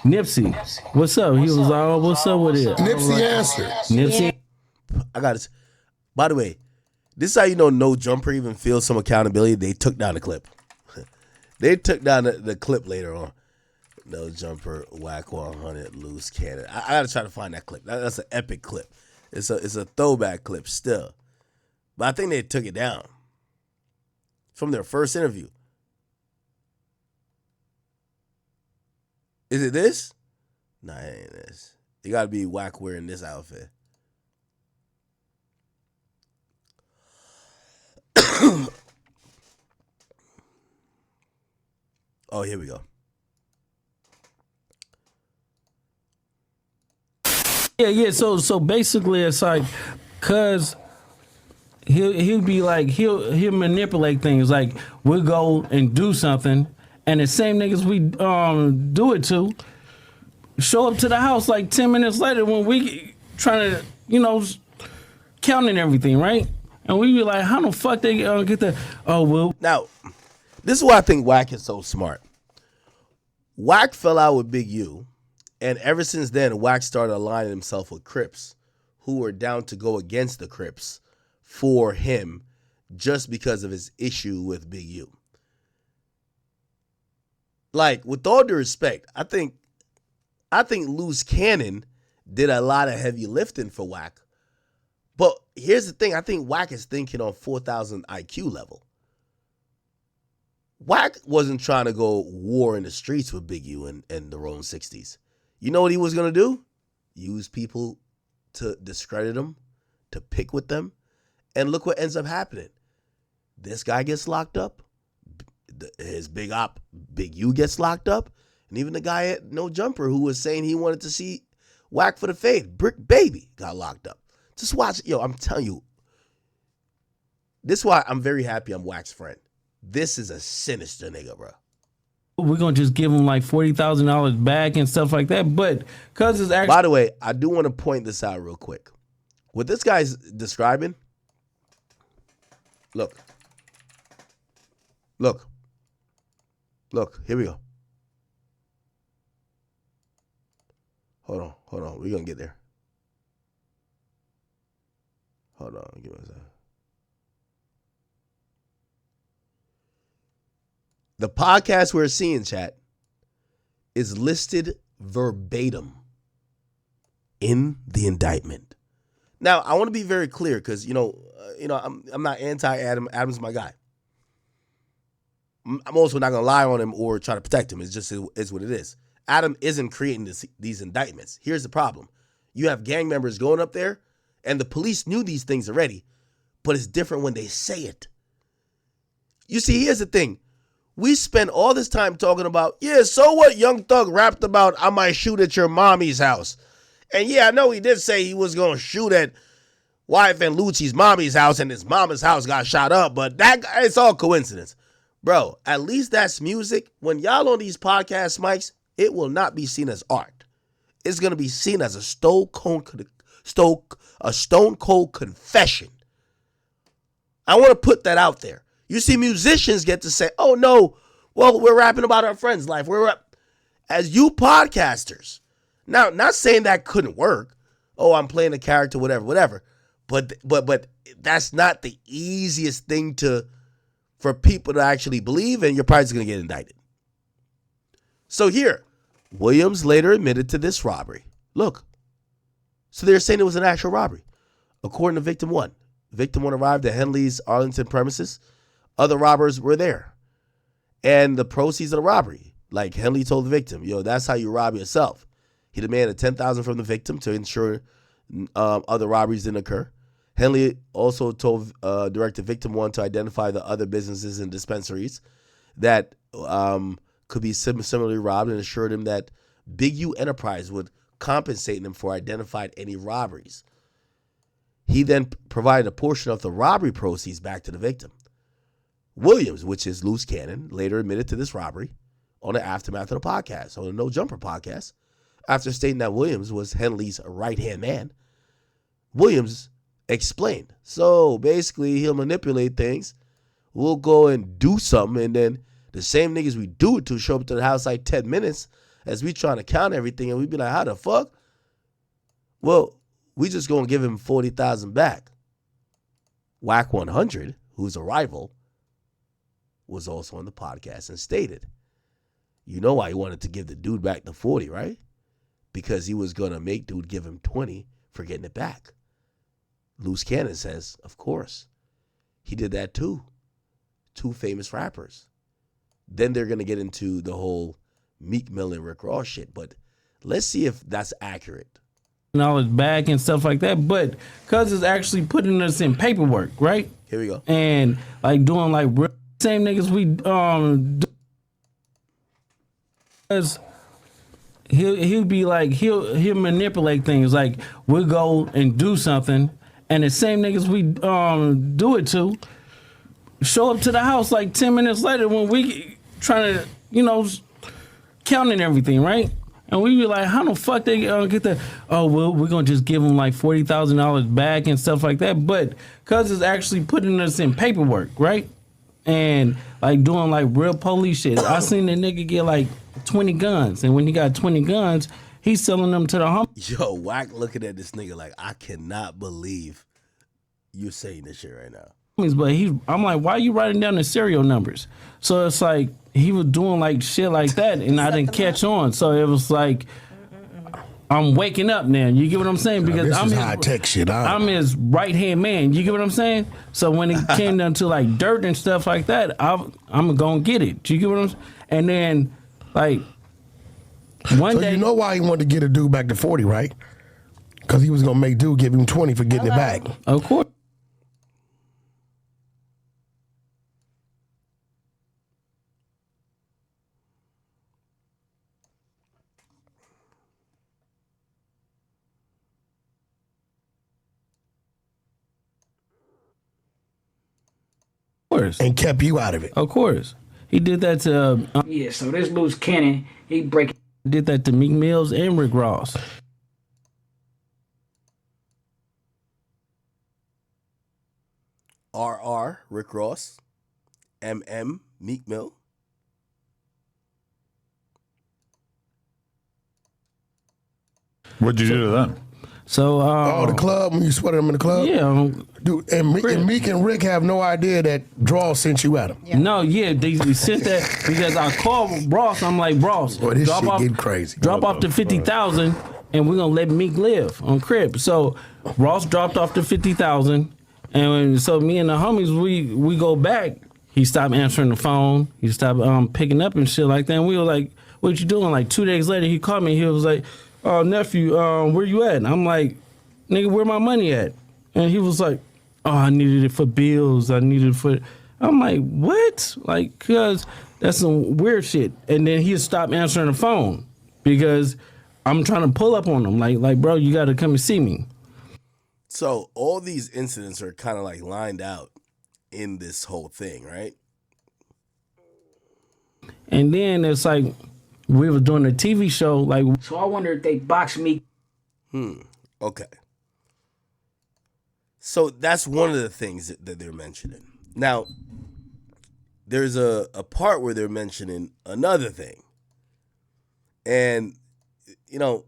Nipsey, what's up? He was like, oh, what's up with it? Nipsey answered. Nipsey. I got it. By the way, this is how you know No Jumper even feels some accountability. They took down the clip. They took down the clip later on. No Jumper, Wack 100, Luce Canon. I gotta try to find that clip. That's an epic clip. It's a throwback clip still. But I think they took it down from their first interview. Is it this? Nah, it ain't this. It gotta be Wack wearing this outfit. Oh, here we go. Yeah. So basically, it's like, cause he'll be like he'll manipulate things. Like we'll go and do something, and the same niggas we do it to show up to the house like 10 minutes later when we trying to counting everything, right? And we be like, how the fuck they get that? Oh well. Now, this is why I think Wack is so smart. Wack fell out with Big U. And ever since then, Wack started aligning himself with Crips, who were down to go against the Crips for him just because of his issue with Big U. Like, with all due respect, I think Luce Canon did a lot of heavy lifting for Wack. But here's the thing. I think Wack is thinking on 4,000 IQ level. Wack wasn't trying to go war in the streets with Big U and the Rolling 60s. You know what he was going to do? Use people to discredit him, to pick with them. And look what ends up happening. This guy gets locked up. His big U gets locked up. And even the guy at No Jumper who was saying he wanted to see Whack for the Faith, Bricc Baby, got locked up. Just watch. Yo, I'm telling you. This is why I'm very happy I'm Whack's friend. This is a sinister nigga, bro. We're going to just give him like $40,000 back and stuff like that. But because it's actually... By the way, I do want to point this out real quick. What this guy's describing, look, here we go. Hold on. We're going to get there. Hold on. Give me a second. The podcast we're seeing, chat, is listed verbatim in the indictment. Now, I want to be very clear because, I'm not anti-Adam. Adam's my guy. I'm also not going to lie on him or try to protect him. It's just is what it is. Adam isn't creating these indictments. Here's the problem. You have gang members going up there, and the police knew these things already, but it's different when they say it. You see, here's the thing. We spend all this time talking about, yeah, so what Young Thug rapped about, I might shoot at your mommy's house. And yeah, I know he did say he was going to shoot at wife and Lucci's mommy's house and his mama's house got shot up, but it's all coincidence. Bro, at least that's music. When y'all on these podcast mics, it will not be seen as art. It's going to be seen as a stone cold confession. I want to put that out there. You see, musicians get to say, oh, no, well, we're rapping about our friend's life. As you podcasters, now, not saying that couldn't work. Oh, I'm playing a character, whatever. But that's not the easiest thing for people to actually believe, and you're probably just going to get indicted. So here, Williams later admitted to this robbery. Look, so they're saying it was an actual robbery. According to Victim 1, Victim 1 arrived at Henley's Arlington premises. Other robbers were there. And the proceeds of the robbery, like Henley told the victim, that's how you rob yourself. He demanded $10,000 from the victim to ensure other robberies didn't occur. Henley also told Director Victim 1 to identify the other businesses and dispensaries that could be similarly robbed and assured him that Big U Enterprise would compensate them for identified any robberies. He then provided a portion of the robbery proceeds back to the victim. Williams, which is Luce Canon, later admitted to this robbery on the Aftermath of the podcast, on the No Jumper podcast, after stating that Williams was Henley's right-hand man. Williams explained, so basically he'll manipulate things. We'll go and do something, and then the same niggas we do it to show up to the house like 10 minutes as we trying to count everything, and we be like, how the fuck? Well, we just going to give him $40,000 back. Whack 100, who's a rival, was also on the podcast and stated, you know why he wanted to give the dude back the 40, right? Because he was going to make dude give him 20 for getting it back. Luce Canon says, of course. He did that too. Two famous rappers. Then they're going to get into the whole Meek Mill and Rick Ross shit. But let's see if that's accurate. Knowledge back and stuff like that. But because it's actually putting us in paperwork, right? Here we go. And like doing like same niggas we because he'll be like he'll manipulate things. Like we'll go and do something, and the same niggas we do it to show up to the house like 10 minutes later when we trying to counting everything, right? And we be like, how the fuck they get that? Oh, well, we're going to just give them like $40,000 back and stuff like that. But because it's actually putting us in paperwork, right? And like doing like real police shit. I seen the nigga get like 20 guns. And when he got 20 guns, he's selling them to the homies. Yo, Whack looking at this nigga like, I cannot believe you're saying this shit right now. But I'm like, why are you writing down the serial numbers? So it's like he was doing like shit like that, and I didn't catch on. So it was like I'm waking up now. You get what I'm saying? Because I'm high tech shit. I'm his right hand man. You get what I'm saying? So when it came down to like dirt and stuff like that, I'm gonna get it. You get what I'm saying? And then like one day, you know why he wanted to get a dude back to 40, right? Because he was going to make dude give him 20 for getting it back. Of course. And kept you out of it. Of course. He did that to Yeah, so this Luce Canon, he did that to Meek Mills and Rick Ross. RR, Rick Ross. Meek Mill. What'd you do to them? So, the club, when you sweated them in the club? Yeah. Dude, and Meek and Rick have no idea that Draw sent you at him. Yeah. No, yeah, they sent that because I called Ross. I'm like, Ross, boy, this shit getting crazy. Drop off the 50,000 and we're going to let Meek live on CRIPS. So Ross dropped off the 50,000. And so me and the homies, we go back. He stopped answering the phone. He stopped picking up and shit like that. And we were like, what you doing? Like 2 days later, he called me. He was like, oh, nephew, where you at? And I'm like, nigga, where my money at? And he was like, oh, I needed it for bills. I needed it for... I'm like, what? Like, cause that's some weird shit. And then he stopped answering the phone because I'm trying to pull up on him. Like, bro, you got to come and see me. So all these incidents are kind of like lined out in this whole thing, right? And then it's like we were doing a TV show. Like, so I wonder if they boxed me. Okay. So that's one of the things that they're mentioning. Now, there's a part where they're mentioning another thing. And, you know,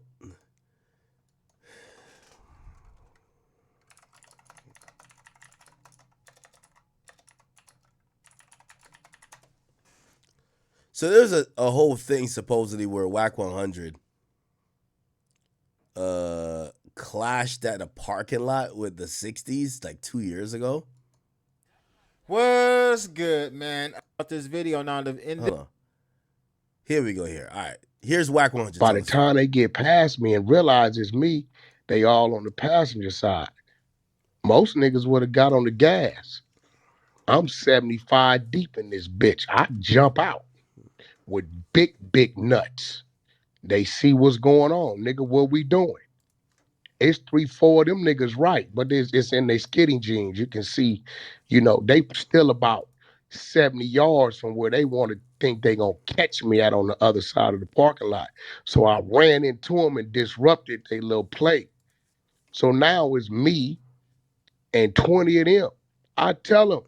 so there's a whole thing supposedly where Whack 100 clashed at a parking lot with the 60s like 2 years ago. What's good, man? About this video now. Here we go here. All right. Here's Whack 100. By the time they get past me and realize it's me, they all on the passenger side. Most niggas would have got on the gas. I'm 75 deep in this bitch. I jump out with big nuts. They see what's going on. Nigga, what we doing? It's 3-4 of them niggas right, but it's in their skinny jeans. You can see, you know, they still about 70 yards from where they want to think they gonna catch me at on the other side of the parking lot. So I ran into them and disrupted their little play. So now it's me and 20 of them. I tell them,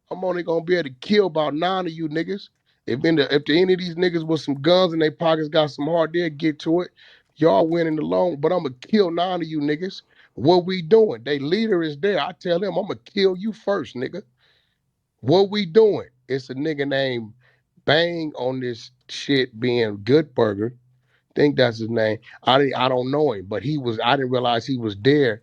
I'm only gonna be able to kill about 9 of you niggas. If any of these niggas with some guns in their pockets got some heart, they'll get to it. Y'all winning the long, but I'm gonna kill 9 of you niggas. What we doing? They leader is there. I tell them, I'm gonna kill you first, nigga. What we doing? It's a nigga named Bang on this shit being Good Burger. Think that's his name. I don't know him, but I didn't realize he was there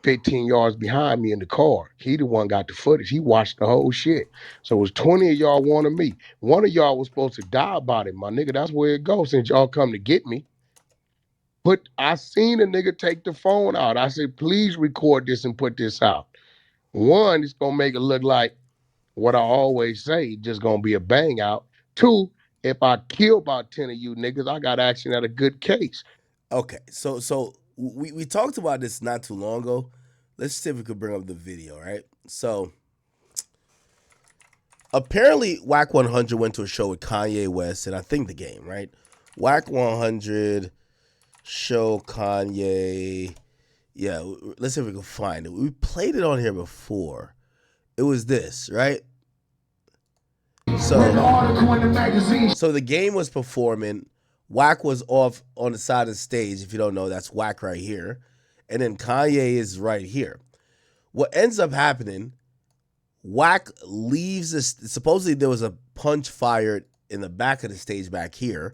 15 yards behind me in the car. He the one got the footage. He watched the whole shit. So it was 20 of y'all wanted me. One of y'all was supposed to die about it, my nigga. That's where it goes since y'all come to get me. But I seen a nigga take the phone out. I said, please record this and put this out. One, it's gonna make it look like what I always say, just gonna be a bang out. Two, if I kill about 10 of you niggas, I got action at a good case. Okay, so we talked about this not too long ago. Let's see if we could bring up the video, right? So apparently Whack 100 went to a show with Kanye West and I think The Game, right? Whack 100 show Kanye. Yeah, let's see if we can find it. We played it on here before. It was this, right? So The Game was performing. Whack was off on the side of the stage. If you don't know, that's Whack right here. And then Kanye is right here. What ends up happening, Whack leaves this. Supposedly there was a punch fired in the back of the stage back here.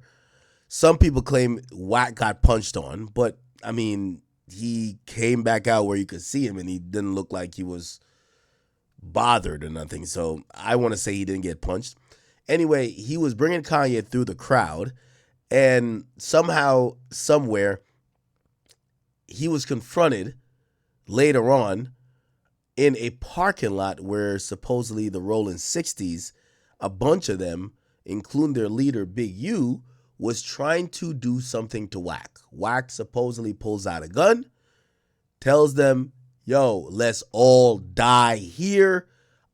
Some people claim Whack got punched on, but I mean, he came back out where you could see him and he didn't look like he was bothered or nothing. So I want to say he didn't get punched. Anyway, he was bringing Kanye through the crowd and somehow, somewhere, he was confronted later on in a parking lot where supposedly the Rolling 60s, a bunch of them, including their leader, Big U, was trying to do something to Wack. Wack supposedly pulls out a gun, tells them, yo, let's all die here.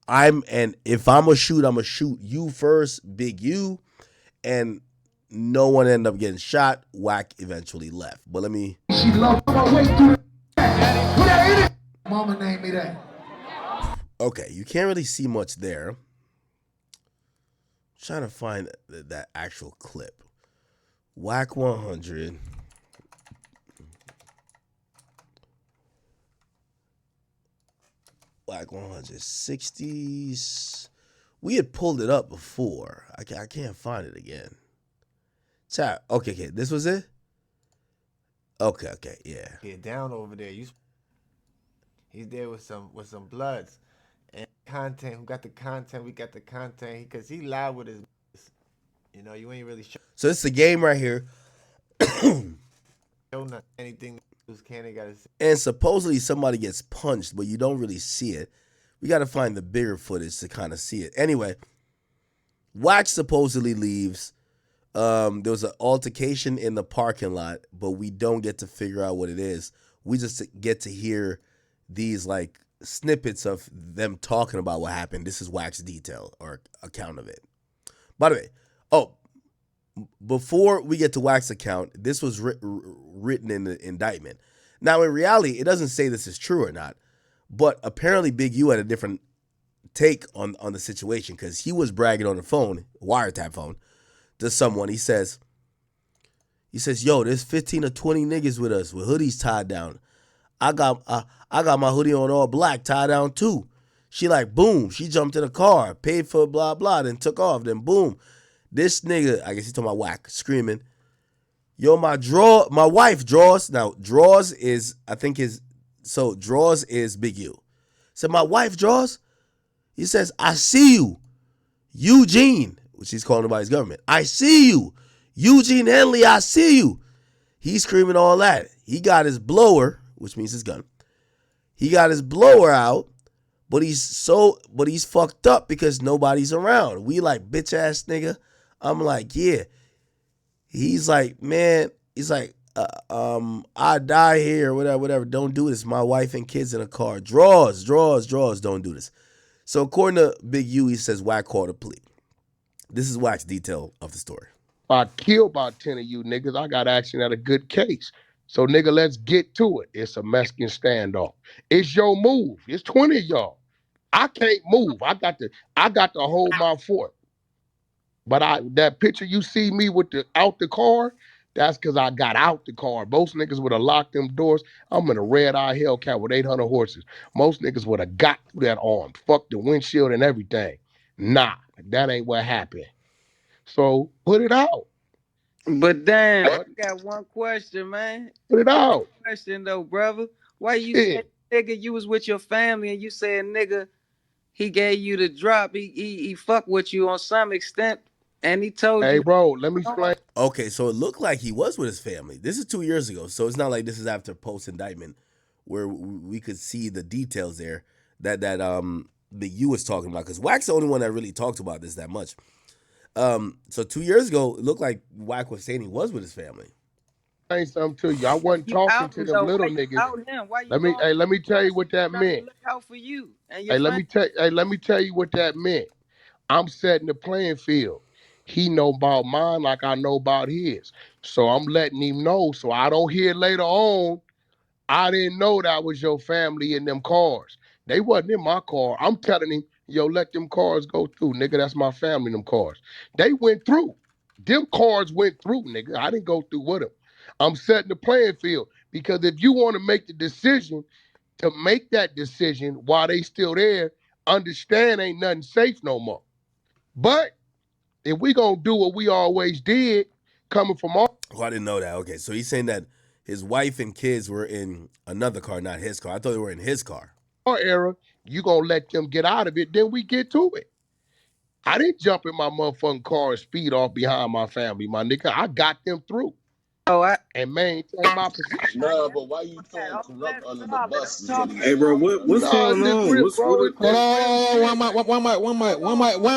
If I'm gonna shoot you first, Big U. And no one ended up getting shot. Wack eventually left. But let me. She loved my way through the Mama named me that. Okay, you can't really see much there. I'm trying to find that actual clip. Wack 100. Wack 160s. We had pulled it up before. I can't find it again. Chat. Okay. This was it? Okay, yeah. Get down over there. He's there with some bloods. And content, who got the content, we got the content. Because he lied with his, you ain't really sure. So it's the game right here. Anything Luce Canon got to say. And supposedly somebody gets punched, but you don't really see it. We got to find the bigger footage to kind of see it. Anyway, Wack supposedly leaves. There was an altercation in the parking lot, but we don't get to figure out what it is. We just get to hear these like snippets of them talking about what happened. This is Wack's detail or account of it. By the way, before we get to Wack's account, this was written in the indictment. Now, in reality, it doesn't say this is true or not, but apparently Big U had a different take on the situation because he was bragging on the phone, wiretap phone, to someone. He says, yo, there's 15 or 20 niggas with us with hoodies tied down. I got my hoodie on all black, tied down too. She like, boom, she jumped in a car, paid for blah, blah, then took off, then boom. This nigga, I guess he's talking about Wack, screaming, yo, my wife draws. Now, draws is, draws is Big U. So my wife draws. He says, I see you, Eugene, which he's calling by his government. I see you, Eugene Henley, I see you. He's screaming all that. He got his blower, which means his gun. He got his blower out, but he's fucked up because nobody's around. We like, bitch ass nigga. I'm like, yeah. He's like, man, I die here, whatever. Don't do this. My wife and kids in a car. Draws. Don't do this. So according to Big U, he says Wack called a plea. This is Wack's detail of the story. If I kill about 10 of you niggas, I got action at a good case. So nigga, let's get to it. It's a Mexican standoff. It's your move. It's 20 of y'all. I can't move. I got to hold my fort. But that picture you see me with out the car, that's because I got out the car. Most niggas would have locked them doors. I'm in a red-eye Hellcat with 800 horses. Most niggas would have got through that arm. Fuck the windshield and everything. Nah, that ain't what happened. So put it out. But damn, I got one question, man. Put it out. Question though, brother. Why you say, nigga, you was with your family and you said, nigga, he gave you the drop. He fucked with you on some extent. And he told you. Hey, bro, let me explain. Okay, so it looked like he was with his family. This is 2 years ago, so it's not like this is after post-indictment where we could see the details there that Big U was talking about. Because Wack's the only one that really talked about this that much. So 2 years ago, it looked like Wack was saying he was with his family. Say something to you. I wasn't talking to them little niggas. Let me tell you what that meant. Look out for you. Let me tell you what that meant. I'm setting the playing field. He know about mine like I know about his. So I'm letting him know so I don't hear later on, I didn't know that was your family in them cars. They wasn't in my car. I'm telling him, yo, let them cars go through, nigga. That's my family in them cars. They went through. Them cars went through, nigga. I didn't go through with them. I'm setting the playing field because if you want to make the decision to make that decision while they still there, understand ain't nothing safe no more. But if we gonna do what we always did, coming from all... Oh, I didn't know that. Okay, so he's saying that his wife and kids were in another car, not his car. I thought they were in his car. Our era, you gonna let them get out of it, then we get to it. I didn't jump in my motherfucking car and speed off behind my family, my nigga. I got them through. and maintain my position. Nah, but why you throwing corrupt under the bus to these Hey, bro, what's Nah, going it's just on? real, What's bro. what? It's just real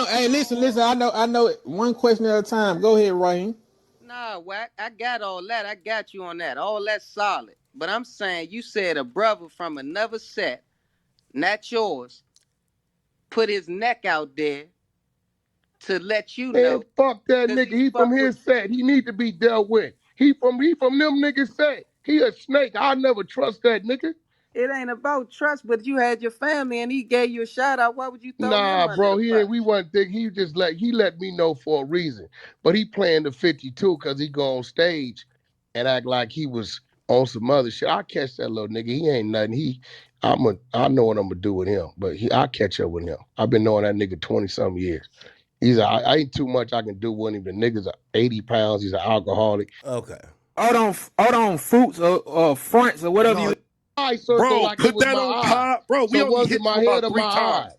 shit. Hey, listen. I know it. One question at a time. Go ahead, Raheem. Nah, Wack, I got all that. I got you on that. All that's solid. But I'm saying you said a brother from another set, not yours, put his neck out there to let you Man, know. fuck that nigga. He from his set. He need to be dealt with. He from them niggas set. He a snake. I'll never trust that nigga. It ain't about trust, but you had your family and he gave you a shout out. Why would you throw him Nah, under bro, the bus? we wasn't think he just let me know for a reason. But he playing the 52 because he go on stage and act like he was on some other shit. I catch that little nigga. He ain't nothing. I know what I'm gonna do with him, but I catch up with him. I've been knowing that nigga 20-some years. I ain't too much I can do with him. The nigga's 80 pounds. He's an alcoholic. Okay. Hold on, fruits or fronts or whatever you. Bro, like put that on pie. Bro, we only hit you about 3 times.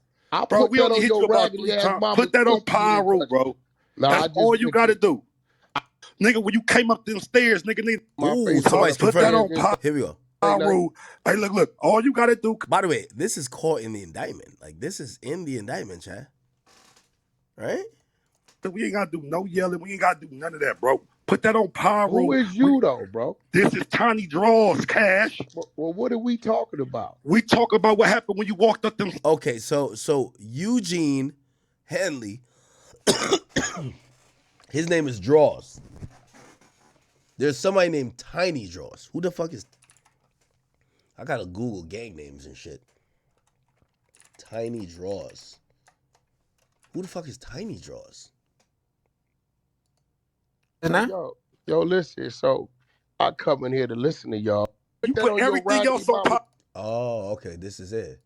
Bro, we only hit you about 3 times. Put that on pyro, bro. That's all you gotta do. Nigga, when you came up them stairs, nigga, Ooh, somebody's put that on confirming. Here we go. pyro. Hey, look, all you gotta do. By the way, this is caught in the indictment. Like, this is in the indictment, chat. Right? We ain't gotta do no yelling. We ain't gotta do none of that, bro. Put that on pyro. Who is you, though, bro? This is Tiny Draws, Cash. Well, what are we talking about? We talk about what happened when you walked up them. Okay, so Eugene Henley, his name is Draws. There's somebody named Tiny Draws. Who the fuck is... I gotta Google gang names and shit. Tiny Draws. Who the fuck is Tiny Draws? Yo, listen. So I come in here to listen to y'all. You put everything else on Oh, okay. This is it.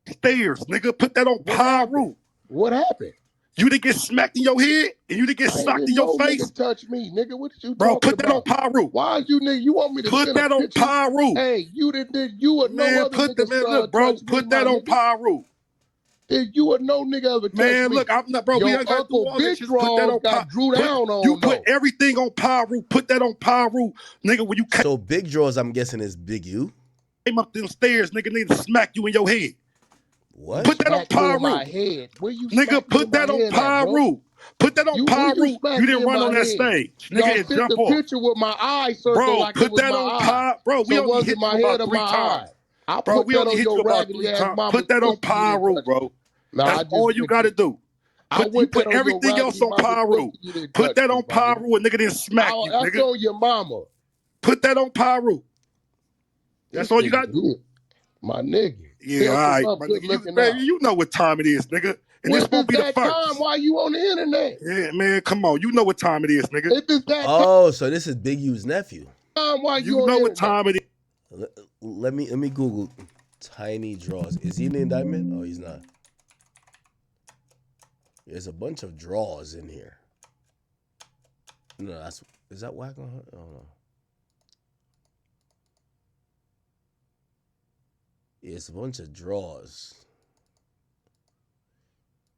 Stairs, nigga. Put that on pyro. What happened? You didn't get smacked in your head and you didn't get socked in your face. Nigga touch me, nigga. What you bro, talking put that about? on pyro. Why you nigga? You want me to put that on pyro? Hey, you didn't. You would man, no other put the man. Look, bro. Put that on pyro. You would no nigga ever touch man, me. look, I'm not, bro. Your we ain't got to do all this. Just put that on pyro. Drew down on. You put everything on pyro. Put that on pyro, nigga. When you so Big Draws, I'm guessing is Big U. Came up them stairs, nigga. Need to smack you in your head. What? Put that on pyro. My head. Where you nigga, put that on pyro. Put that on pyro. You didn't run on that stage, nigga. And jump off. Picture with my eyes circle bro, like put that on pyro. Bro, we only hit you about 3 times. Bro, we only hit you about 3 times. Put that on pyro, bro. That's all you gotta do. You put everything else on pyro. Put that on pyro and nigga didn't smack you, nigga. That's on your mama. Put that on pyro. That's all you gotta do. My nigga. Yeah, all right. Man, you know what time it is, nigga. And this won't be the first. Time why you on the internet? Yeah, man, come on. You know what time it is, nigga. If it's that oh, so this is Big U's nephew. Time why you know what time it is. Let me Google Tiny Draws. Is he in the indictment? Oh, he's not. There's a bunch of draws in here. No, is that whack on her? Oh no. Yeah, it's a bunch of draws.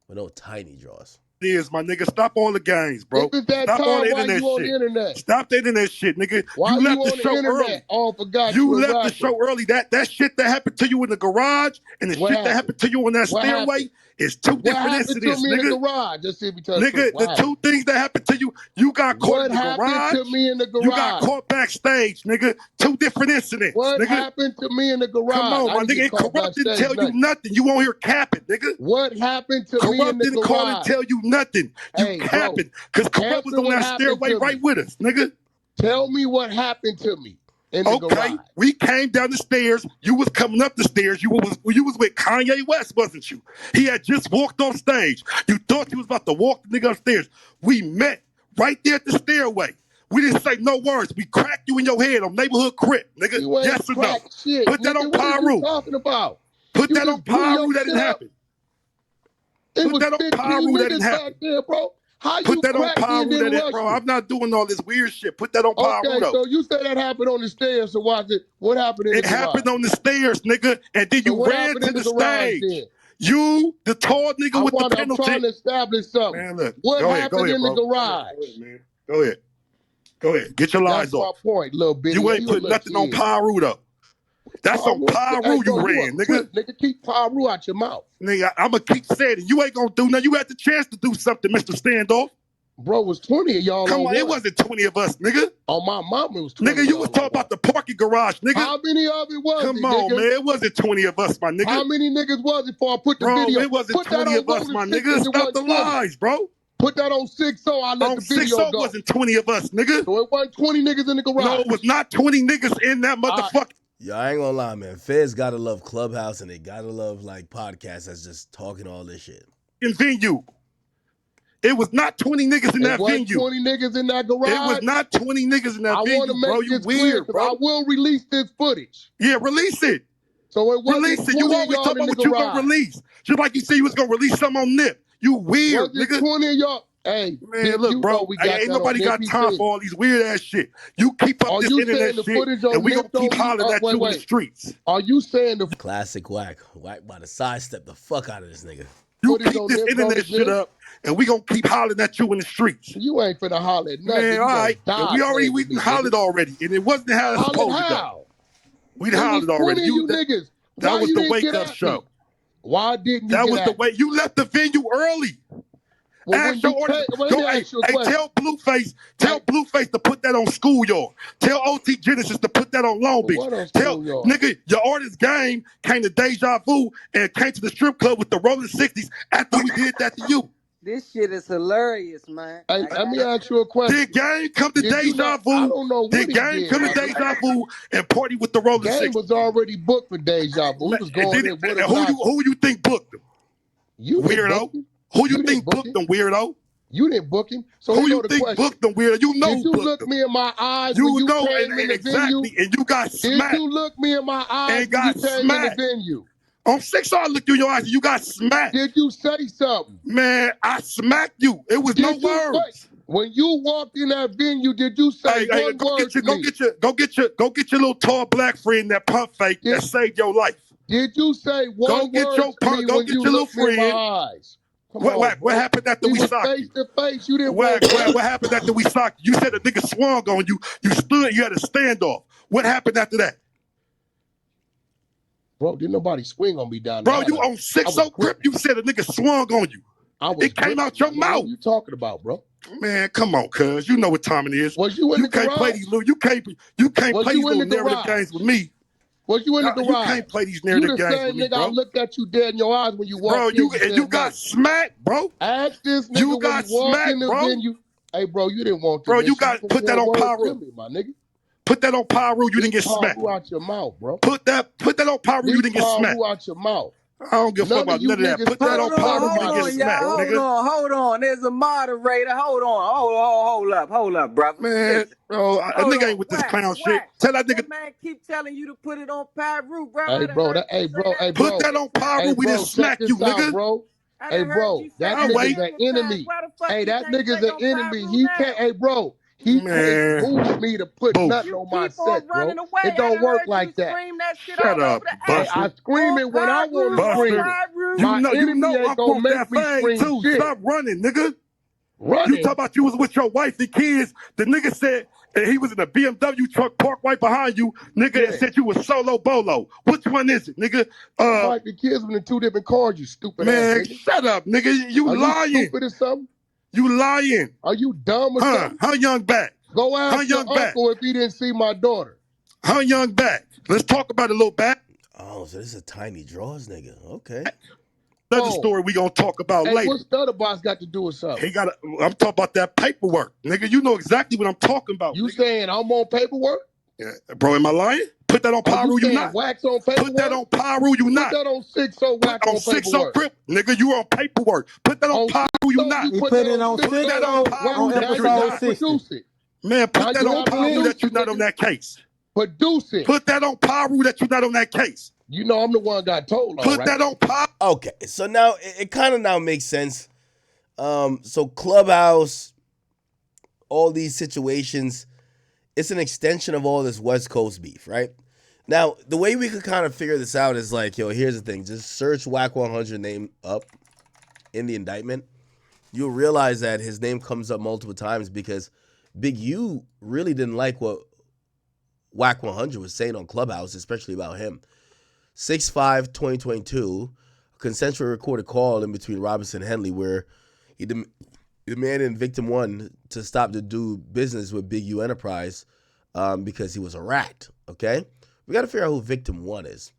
But no Tiny Draws. Is my nigga, stop all the games, bro. Stop all the internet shit. Stop the internet shit, nigga. Why you left the show early. Oh, forgot you left the show early. That shit that happened to you in the garage and the shit that happened to you on that stairway is two different incidents, nigga. In the garage? Just see me tell nigga, the two things that happened to you, you got caught in the garage. What happened to me in the garage? You got caught backstage, nigga. Two different incidents. What nigga. happened to me in the garage? Come on, my nigga. Corrupt didn't tell you nothing. You won't hear capping, nigga. What happened to me in the garage? Corrupt didn't call and tell you nothing. You capping. Because Corrupt was on that stairway right with us, nigga. Tell me what happened to me in the garage. We came down the stairs. You was coming up the stairs. You was with Kanye West, wasn't you? He had just walked on stage. You thought you was about to walk the nigga upstairs. We met right there at the stairway. We didn't say no words. We cracked you in your head on neighborhood crip, nigga. Yes or no? Shit, put that on pyro. What are you talking about? Put that on pyro. That didn't happen. Put that on pyro. That didn't happen. There, bro. How put you that on pyro, that bro. I'm not doing all this weird shit. Put that on pyro, okay, though. So you said that happened on the stairs. So watch it. What happened in the garage? It happened on the stairs, nigga, and then you ran to the stage. Then? You, the tall nigga with the penalty. I'm trying to establish something. Man, look. What happened in the garage? Go ahead, man. Go ahead. Go ahead. Get your lies That's my off. point, little bitty. You ain't put nothing on Pyru, though. That's on Pyru you ran, nigga. Nigga, keep Pyru out your mouth. Nigga, I'm going to keep saying it. You ain't going to do nothing. You had the chance to do something, Mr. Standoff. Bro, it was 20 of y'all. Come on, it wasn't 20 of us, nigga. On my mama, it was 20. Nigga, you was talking about the parking garage, nigga. How many of it was Come on, man. It wasn't 20 of us, my nigga. How many niggas was it before I put the bro, video? It wasn't 20 of us, my nigga. Stop the lies, bro. Put that on 6-0, I let the video go. 6-0 wasn't 20 of us, nigga. So it wasn't 20 niggas in the garage. No, it was not 20 niggas in that motherfucker. Yo, I ain't gonna lie, man. Feds gotta love Clubhouse and they gotta love like podcasts that's just talking all this shit. In venue. It was not 20 niggas in that venue. 20 niggas in that garage. It was not 20 niggas in that venue, I want to make this clear, bro. I will release this footage. Yeah, release it. So it wasn't release it. You always talk about what you gonna release. Just like you said you was gonna release something on Nip. You weird, nigga. 20 of y'all. Hey, man, look, bro. Ain't nobody got time for all these weird ass shit. You keep up this internet shit, and we gonna keep hollering at you in the streets. Are you saying the classic Whack? Whack about to sidestep the fuck out of this nigga. You keep this internet shit up, and we gonna keep hollering at you in the streets. You ain't finna holler at nothing. Man, all right. We done hollered already, and it wasn't how it's supposed to go. We done hollered already. You niggas. That was the wake up show. Why didn't you? That was the way you left the venue early. Ask your audience. Tell Blueface to put that on Schoolyard. Tell OT Genesis to put that on Long Beach. Tell nigga your artist game came to Deja Vu and came to the strip club with the Rolling 60s after we did that to you. This shit is hilarious, man. Hey, let me ask you a question. Did Game come to Deja Vu? I don't know what Did Game come to Deja Vu and party with the Rolling 60s? Game was already booked for Deja Vu. He was going in with who you think booked him? You weirdo. Who you think booked him, weirdo? You didn't book him. So who you think booked him, weirdo? You know did you look me in my eyes you when you know came in the venue? And you got smacked. Did you look me in my eyes and got when you came smacked. in the venue? On 6, I looked you in your eyes and you got smacked. Did you say something? Man, I smacked you. It was no words. When you walked in that venue, did you say one word to me? Go get your little tall black friend that pump fake that saved your life. Did you say one word to me when you looked me in my eyes? What happened after we socked you? Face to face, you didn't. What happened after we socked you? You said a nigga swung on you. You stood. You had a standoff. What happened after that? Bro, didn't nobody swing on me down there. Bro, you on 6-0 grip. You said a nigga swung on you. It came out your mouth. What are you talking about, bro? Man, come on, cuz. You know what time it is. Was you in the garage? You can't play these little narrative games with me. Was you in the garage? You can't play these narrative games with me, nigga, bro. I looked at you dead in your eyes when you walked in. Bro, you got smacked, bro. Ask this nigga you got when you walked in the bro. venue. Hey, bro, you didn't want to. Bro, you got put that on Pyru. My nigga. Put that on Pyru, you didn't get smacked. Out your mouth, bro. Put that on Pyru, you didn't get smacked. Out your mouth. I don't give a fuck about none of that. Put that on Pyru, you didn't get smacked, nigga. Hold on. There's a moderator. Hold up, brother. Man, bro, a nigga ain't with this clown shit. Tell that nigga. That man keep telling you to put it on Pyru, bro. Hey, bro, put that on Pyru, we didn't smack you, nigga. Bro. Hey, bro, that nigga's an enemy. Hey, that nigga's an enemy. He can't, hey, bro. He can't boost me to put nothing on my set, bro. It don't work like that. Shut up, Buster. I scream it when I want to scream it. You know I'm gonna make that thing too. Shit. Stop running, nigga. Running? You talk about you was with your wife and kids. The nigga said he was in a BMW truck parked right behind you, nigga, and said you was solo bolo. Which one is it, nigga? Like the kids were in 2 different cars, you stupid man, ass nigga. Shut up, nigga. You lying. You stupid or something? You lying. Are you dumb or something? How young back? Go ask your uncle if he didn't see my daughter. How young back? Let's talk about it a little back. Oh, so this is a tiny draws nigga. Okay. Another story we gonna talk about later. What's the other boss got to do with something? I'm talking about that paperwork. Nigga, you know exactly what I'm talking about. You saying I'm on paperwork? Yeah. Bro, am I lying? Put that on Pyru, you not. Wax on paperwork? Put that on Pyru, you not. Put that on 6-0 wax on paperwork. 6-0 Crip, nigga, you on paperwork. Put that on Pyru, you not. You put it on 6-0 on episode 60. Man, put that on Pyru that you're not on that case. Produce it. Put that on Pyru that you're not on that case. You know I'm the one got told on, Put that on Pyru. Okay, so now it kind of now makes sense. So Clubhouse, all these situations, it's an extension of all this West Coast beef, right? Now, the way we could kind of figure this out is like, yo, here's the thing. Just search Whack 100 name up in the indictment. You'll realize that his name comes up multiple times because Big U really didn't like what Whack 100 was saying on Clubhouse, especially about him. 6/5/2022, a consensual recorded call in between Robinson and Henley where he demanded Victim 1 to stop to do business with Big U Enterprise because he was a rat, okay? We got to figure out who Victim 1 is.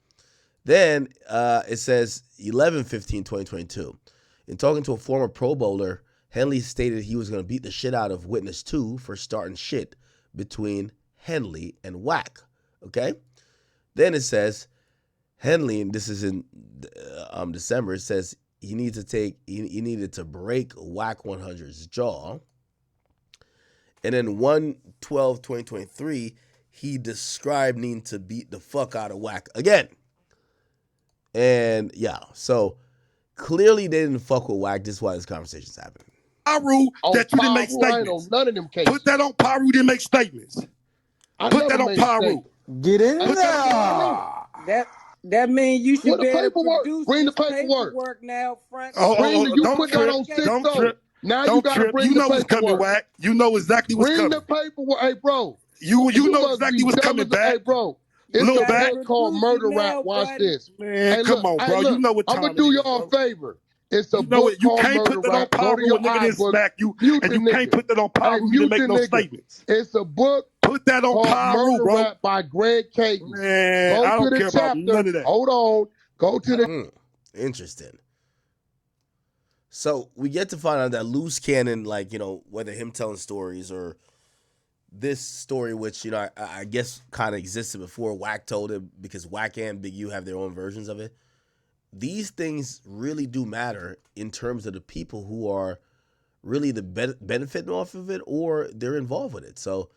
Then it says 11/15/2022. In talking to a former Pro Bowler, Henley stated he was going to beat the shit out of Witness 2 for starting shit between Henley and Whack, okay? Then it says Henley, and this is in December, it says he needed to break Whack 100's jaw. And then 1/12/2023, he described needing to beat the fuck out of Whack again. And yeah, so clearly they didn't fuck with Whack. This is why this conversation's happening. Paru that you didn't make Paru, I ain't statements. on none of them cases. Put that on Paru, didn't make statements. Put that on Paru. Get in Put there. That means you should What the be able to paperwork? produce Bring the this paperwork. now, front. Bring the, you don't put trip. that on 6 Don't trip. Now Don't you gotta trip. bring You the know what's coming, paperwork. Whack. You know exactly what's Bring coming. the paperwork. Hey, bro. You know must exactly be what's dumb coming as- back. Hey, bro. It's Little a back. book called Murder Rap. Watch this. Man, Hey, come look, on, bro. Hey, look, You know what I'm time gonna do it is, y'all a bro. favor. It's a You know book it. You called can't Murder put that on Rap. Go Paru to a your nigga didn't iBook. smack you, Mute and the you can't nigga. put that on Paru. Hey, You mute didn't make the no nigga. statements. It's a book Put that on called Paru, Murder bro. Rap by Greg Cadence. Man, Go I to don't the care about chapter. none of that. Hold on. Go to the. Interesting. So we get to find out that Luce Canon, like, whether him telling stories or this story, which, I guess kind of existed before Whack told it, because Whack and Big U have their own versions of it. These things really do matter in terms of the people who are really the benefiting off of it or they're involved with it. So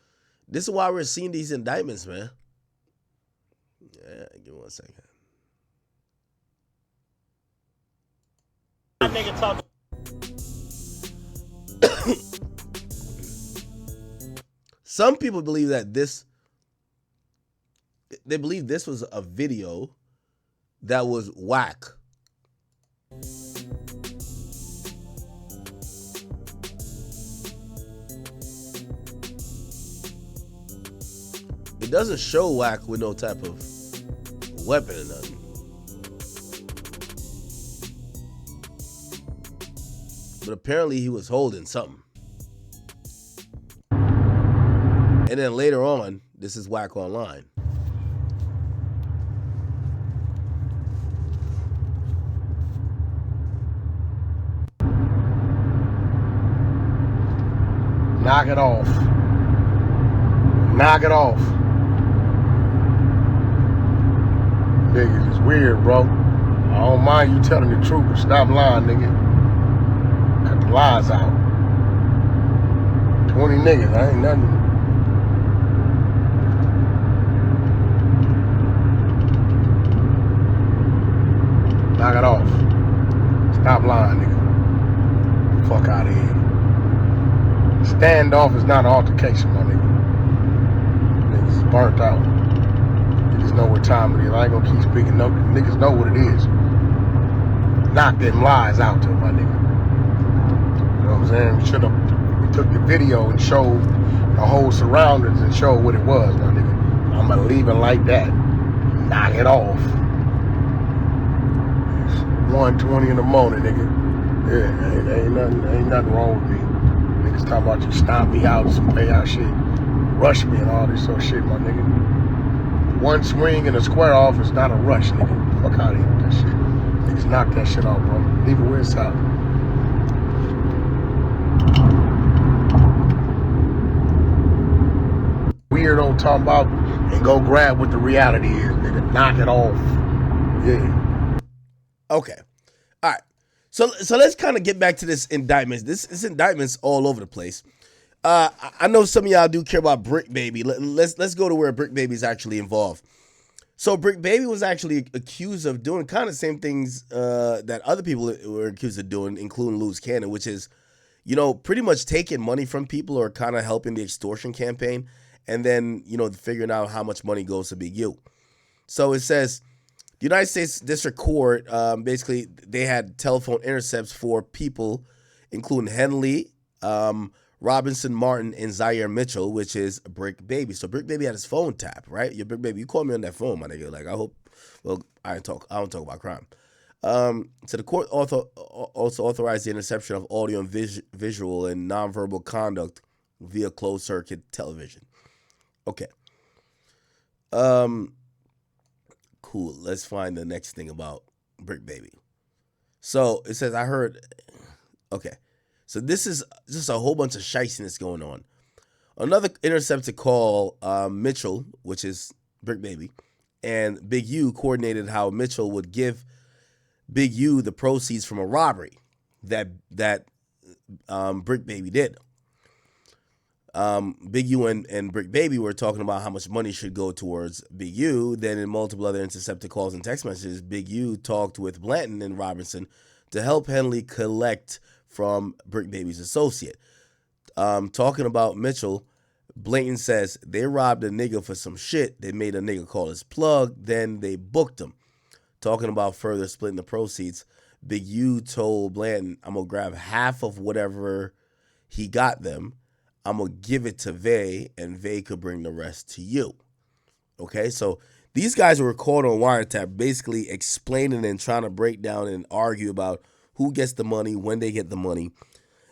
this is why we're seeing these indictments, man. Yeah, give me 1 second. Some people believe that they believe this was a video that was Whack. It doesn't show Whack with no type of weapon or nothing. But apparently he was holding something. And then later on, this is Whack Online. Knock it off. Knock it off. Niggas, it's weird, bro. I don't mind you telling the truth, but stop lying, nigga. Cut the lies out. 20 niggas, I ain't nothing. Knock it off. Stop lying, nigga. Fuck out of here. Standoff is not an altercation, my nigga. Niggas is burnt out. Niggas know what time it is. I ain't gonna keep speaking. No, niggas know what it is. Knock them lies out to my nigga. You know what I'm saying? We took the video and showed the whole surroundings and showed what it was, my nigga. I'm gonna leave it like that. Knock it off. It's 1:20 in the morning, nigga. Yeah, ain't nothing wrong with me. Niggas talking about you stomp me out, some payout shit, rush me and all this sort of shit, my nigga. One swing and a square off is not a rush, nigga. Fuck out of here with that shit. Niggas knock that shit off, bro. Leave it where it's at. Weirdo talking about and go grab what the reality is, nigga. Knock it off. Yeah. Okay. All right. So let's kind of get back to this indictment. This indictment's all over the place. I know some of y'all do care about Bricc Baby. Let's go to where Bricc Baby is actually involved. So Bricc Baby was actually accused of doing kind of the same things that other people were accused of doing, including Luce Canon, which is, pretty much taking money from people or kind of helping the extortion campaign, and then figuring out how much money goes to Big U. So it says, the United States District Court, basically, they had telephone intercepts for people, including Henley, Robinson Martin, and Zaire Mitchell, which is Bricc Baby. So Bricc Baby had his phone tapped, right? Your Bricc Baby, you called me on that phone, my nigga. Like, I hope, well, I don't talk about crime. So the court also authorized the interception of audio and visual and nonverbal conduct via closed circuit television. Okay. Cool. Let's find the next thing about Bricc Baby. So it says, I heard, okay. So this is just a whole bunch of shiciness going on. Another intercepted call, Mitchell, which is Bricc Baby, and Big U coordinated how Mitchell would give Big U the proceeds from a robbery that Bricc Baby did. Big U and Bricc Baby were talking about how much money should go towards Big U. Then in multiple other intercepted calls and text messages, Big U talked with Blanton and Robinson to help Henley collect from Bricc Baby's associate. Talking about Mitchell, Blanton says they robbed a nigga for some shit. They made a nigga call his plug, then they booked him. Talking about further splitting the proceeds, Big U told Blanton, I'm going to grab half of whatever he got them. I'm going to give it to Vay, and Vay could bring the rest to you. Okay, so these guys were caught on wiretap basically explaining and trying to break down and argue about who gets the money, when they get the money.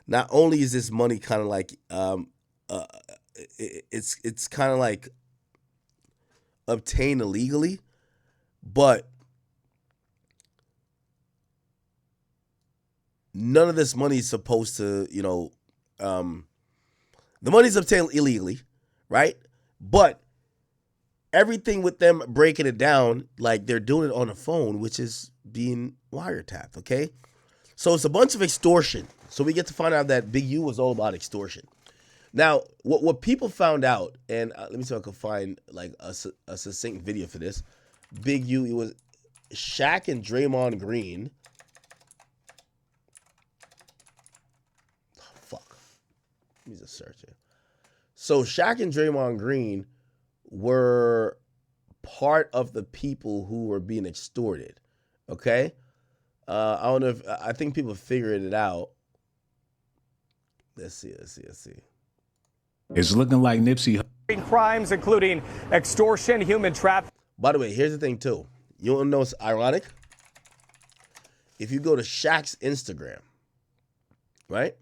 Not only is this money kind of like, it's kind of like obtained illegally, but none of this money is supposed to, the money's obtained illegally, right? But everything with them breaking it down, like they're doing it on the phone, which is being wiretapped, okay? So it's a bunch of extortion. So we get to find out that Big U was all about extortion. Now, what people found out, and let me see if I can find like a succinct video for this. Big U, it was Shaq and Draymond Green. Oh, fuck. Let me just search it. So Shaq and Draymond Green were part of the people who were being extorted. Okay? I don't know if, I think people figured it out. Let's see. It's looking like Nipsey. Crimes including extortion, human trafficking. By the way, here's the thing too. You want to know what's ironic? If you go to Shaq's Instagram, right?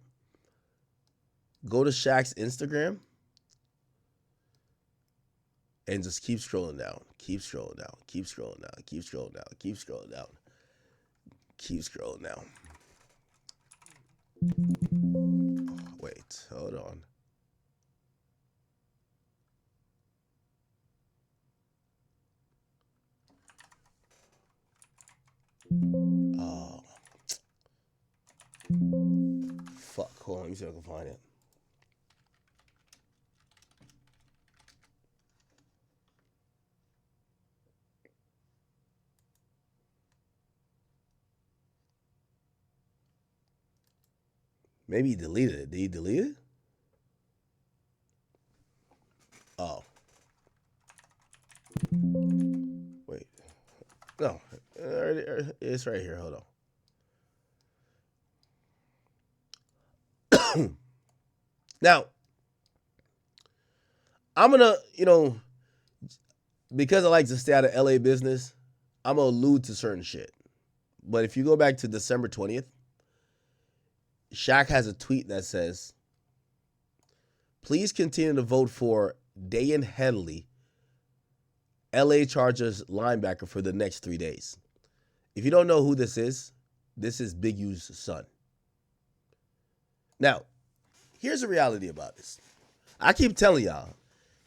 Go to Shaq's Instagram and just keep scrolling down. Keep scrolling down. Keep scrolling down. Keep scrolling down. Keep scrolling down. Keep scrolling down. Oh, wait, hold on. Oh. Fuck, hold on, let me see if I can find it. Maybe he deleted it. Did he delete it? Oh. Wait. No. It's right here. Hold on. Now, I'm going to, because I like to stay out of LA business, I'm going to allude to certain shit. But if you go back to December 20th, Shaq has a tweet that says, please continue to vote for Dayan Henley, LA Chargers linebacker, for the next 3 days. If you don't know who this is Big U's son. Now, here's the reality about this. I keep telling y'all,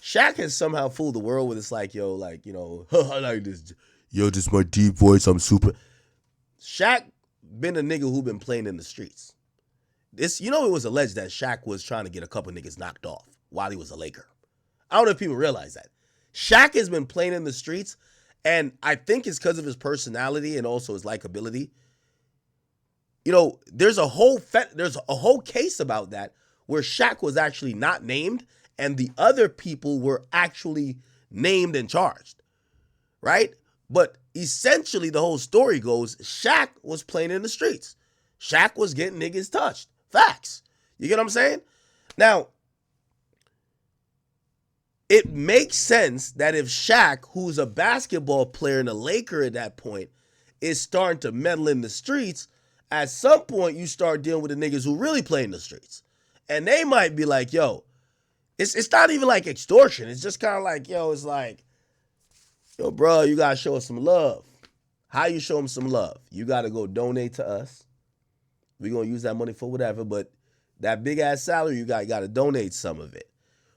Shaq has somehow fooled the world with it's like, yo, like, I like this. Yo, just my deep voice, I'm super. Shaq been a nigga who been playing in the streets. This, it was alleged that Shaq was trying to get a couple niggas knocked off while he was a Laker. I don't know if people realize that. Shaq has been playing in the streets, and I think it's because of his personality and also his likability. There's a whole case about that where Shaq was actually not named, and the other people were actually named and charged, right? But essentially, the whole story goes, Shaq was playing in the streets. Shaq was getting niggas touched. Facts. You get what I'm saying? Now, it makes sense that if Shaq, who's a basketball player and a Laker at that point, is starting to meddle in the streets, at some point you start dealing with the niggas who really play in the streets. And they might be like, yo, it's not even like extortion. It's just kind of like, yo, it's like, yo, bro, you got to show us some love. How you show them some love? You got to go donate to us. We're going to use that money for whatever, but that big-ass salary, you got to donate some of it.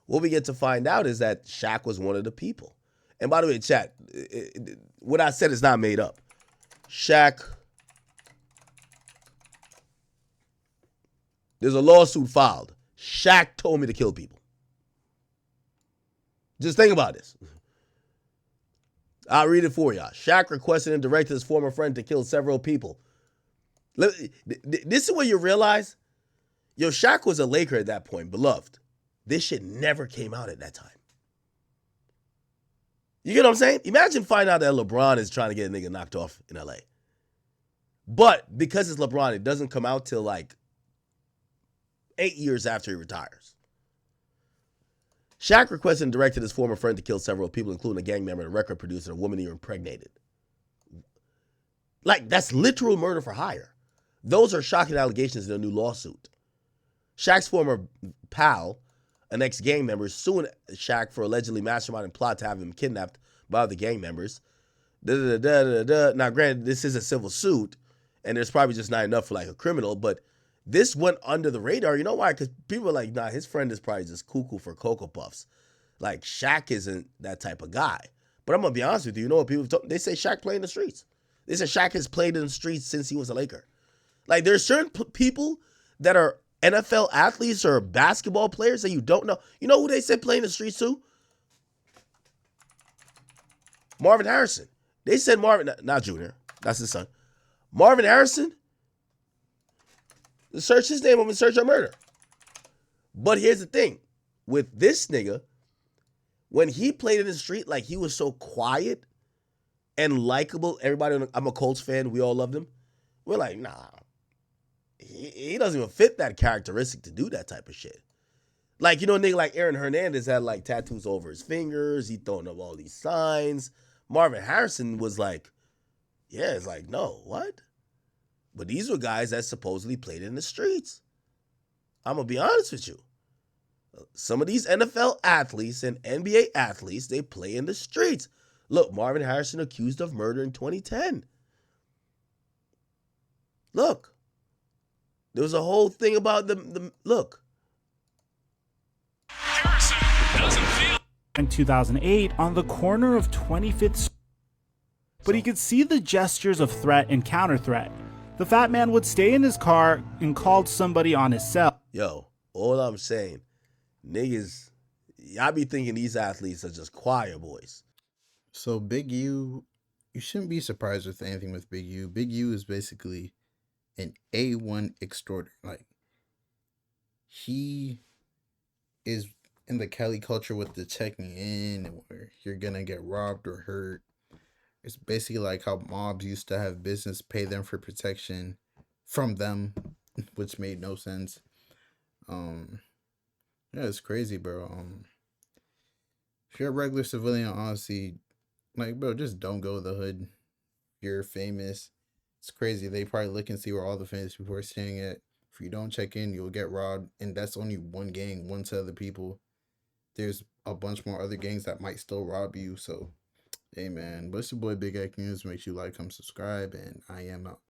What we get to find out is that Shaq was one of the people. And by the way, chat, what I said is not made up. Shaq, there's a lawsuit filed. Shaq told me to kill people. Just think about this. I'll read it for y'all. Shaq requested and directed his former friend to kill several people. This is what you realize. Yo, Shaq was a Laker at that point, beloved. This shit never came out at that time. You get what I'm saying? Imagine finding out that LeBron is trying to get a nigga knocked off in LA. But because it's LeBron, it doesn't come out till like 8 years after he retires. Shaq requested and directed his former friend to kill several people, including a gang member, a record producer, and a woman he impregnated. Like, that's literal murder for hire. Those are shocking allegations in a new lawsuit. Shaq's former pal, an ex-gang member, is suing Shaq for allegedly masterminding plot to have him kidnapped by other gang members. Now, granted, this is a civil suit, and there's probably just not enough for like a criminal, but this went under the radar. You know why? Because people are like, nah, his friend is probably just cuckoo for Cocoa Puffs. Like, Shaq isn't that type of guy. But I'm going to be honest with you. You know what people talk? They say Shaq played in the streets. They say Shaq has played in the streets since he was a Laker. Like, there's certain people that are NFL athletes or basketball players that you don't know. You know who they said play in the streets too? Marvin Harrison. They said Marvin, not Junior. That's his son. Marvin Harrison. Search his name up and search on murder. But here's the thing. With this nigga, when he played in the street, like, he was so quiet and likable. Everybody, I'm a Colts fan. We all loved him. We're like, nah. He doesn't even fit that characteristic to do that type of shit. Like, you know, a nigga like Aaron Hernandez had like tattoos over his fingers. He throwing up all these signs. Marvin Harrison was like, yeah, it's like, no, what? But these were guys that supposedly played in the streets. I'm going to be honest with you. Some of these NFL athletes and NBA athletes, they play in the streets. Look, Marvin Harrison accused of murder in 2010. Look. There was a whole thing about the look. In 2008, on the corner of 25th, but he could see the gestures of threat and counter-threat. The fat man would stay in his car and called somebody on his cell. Yo, all I'm saying, niggas, y'all be thinking these athletes are just choir boys. So Big U, you shouldn't be surprised with anything with Big U. Big U is basically an A1 extorter. Like, he is in the Cali culture with the checking in where you're gonna get robbed or hurt. It's basically like how mobs used to have business pay them for protection from them, which made no sense. Yeah, it's crazy, bro. If you're a regular civilian, honestly, like, bro, just don't go to the hood. You're famous. It's crazy. They probably look and see where all the famous people are staying at. If you don't check in, you'll get robbed. And that's only one gang, one set of the people. There's a bunch more other gangs that might still rob you. So, hey, man. But it's your boy, Big News. Make sure you like, comment, subscribe. And I am out.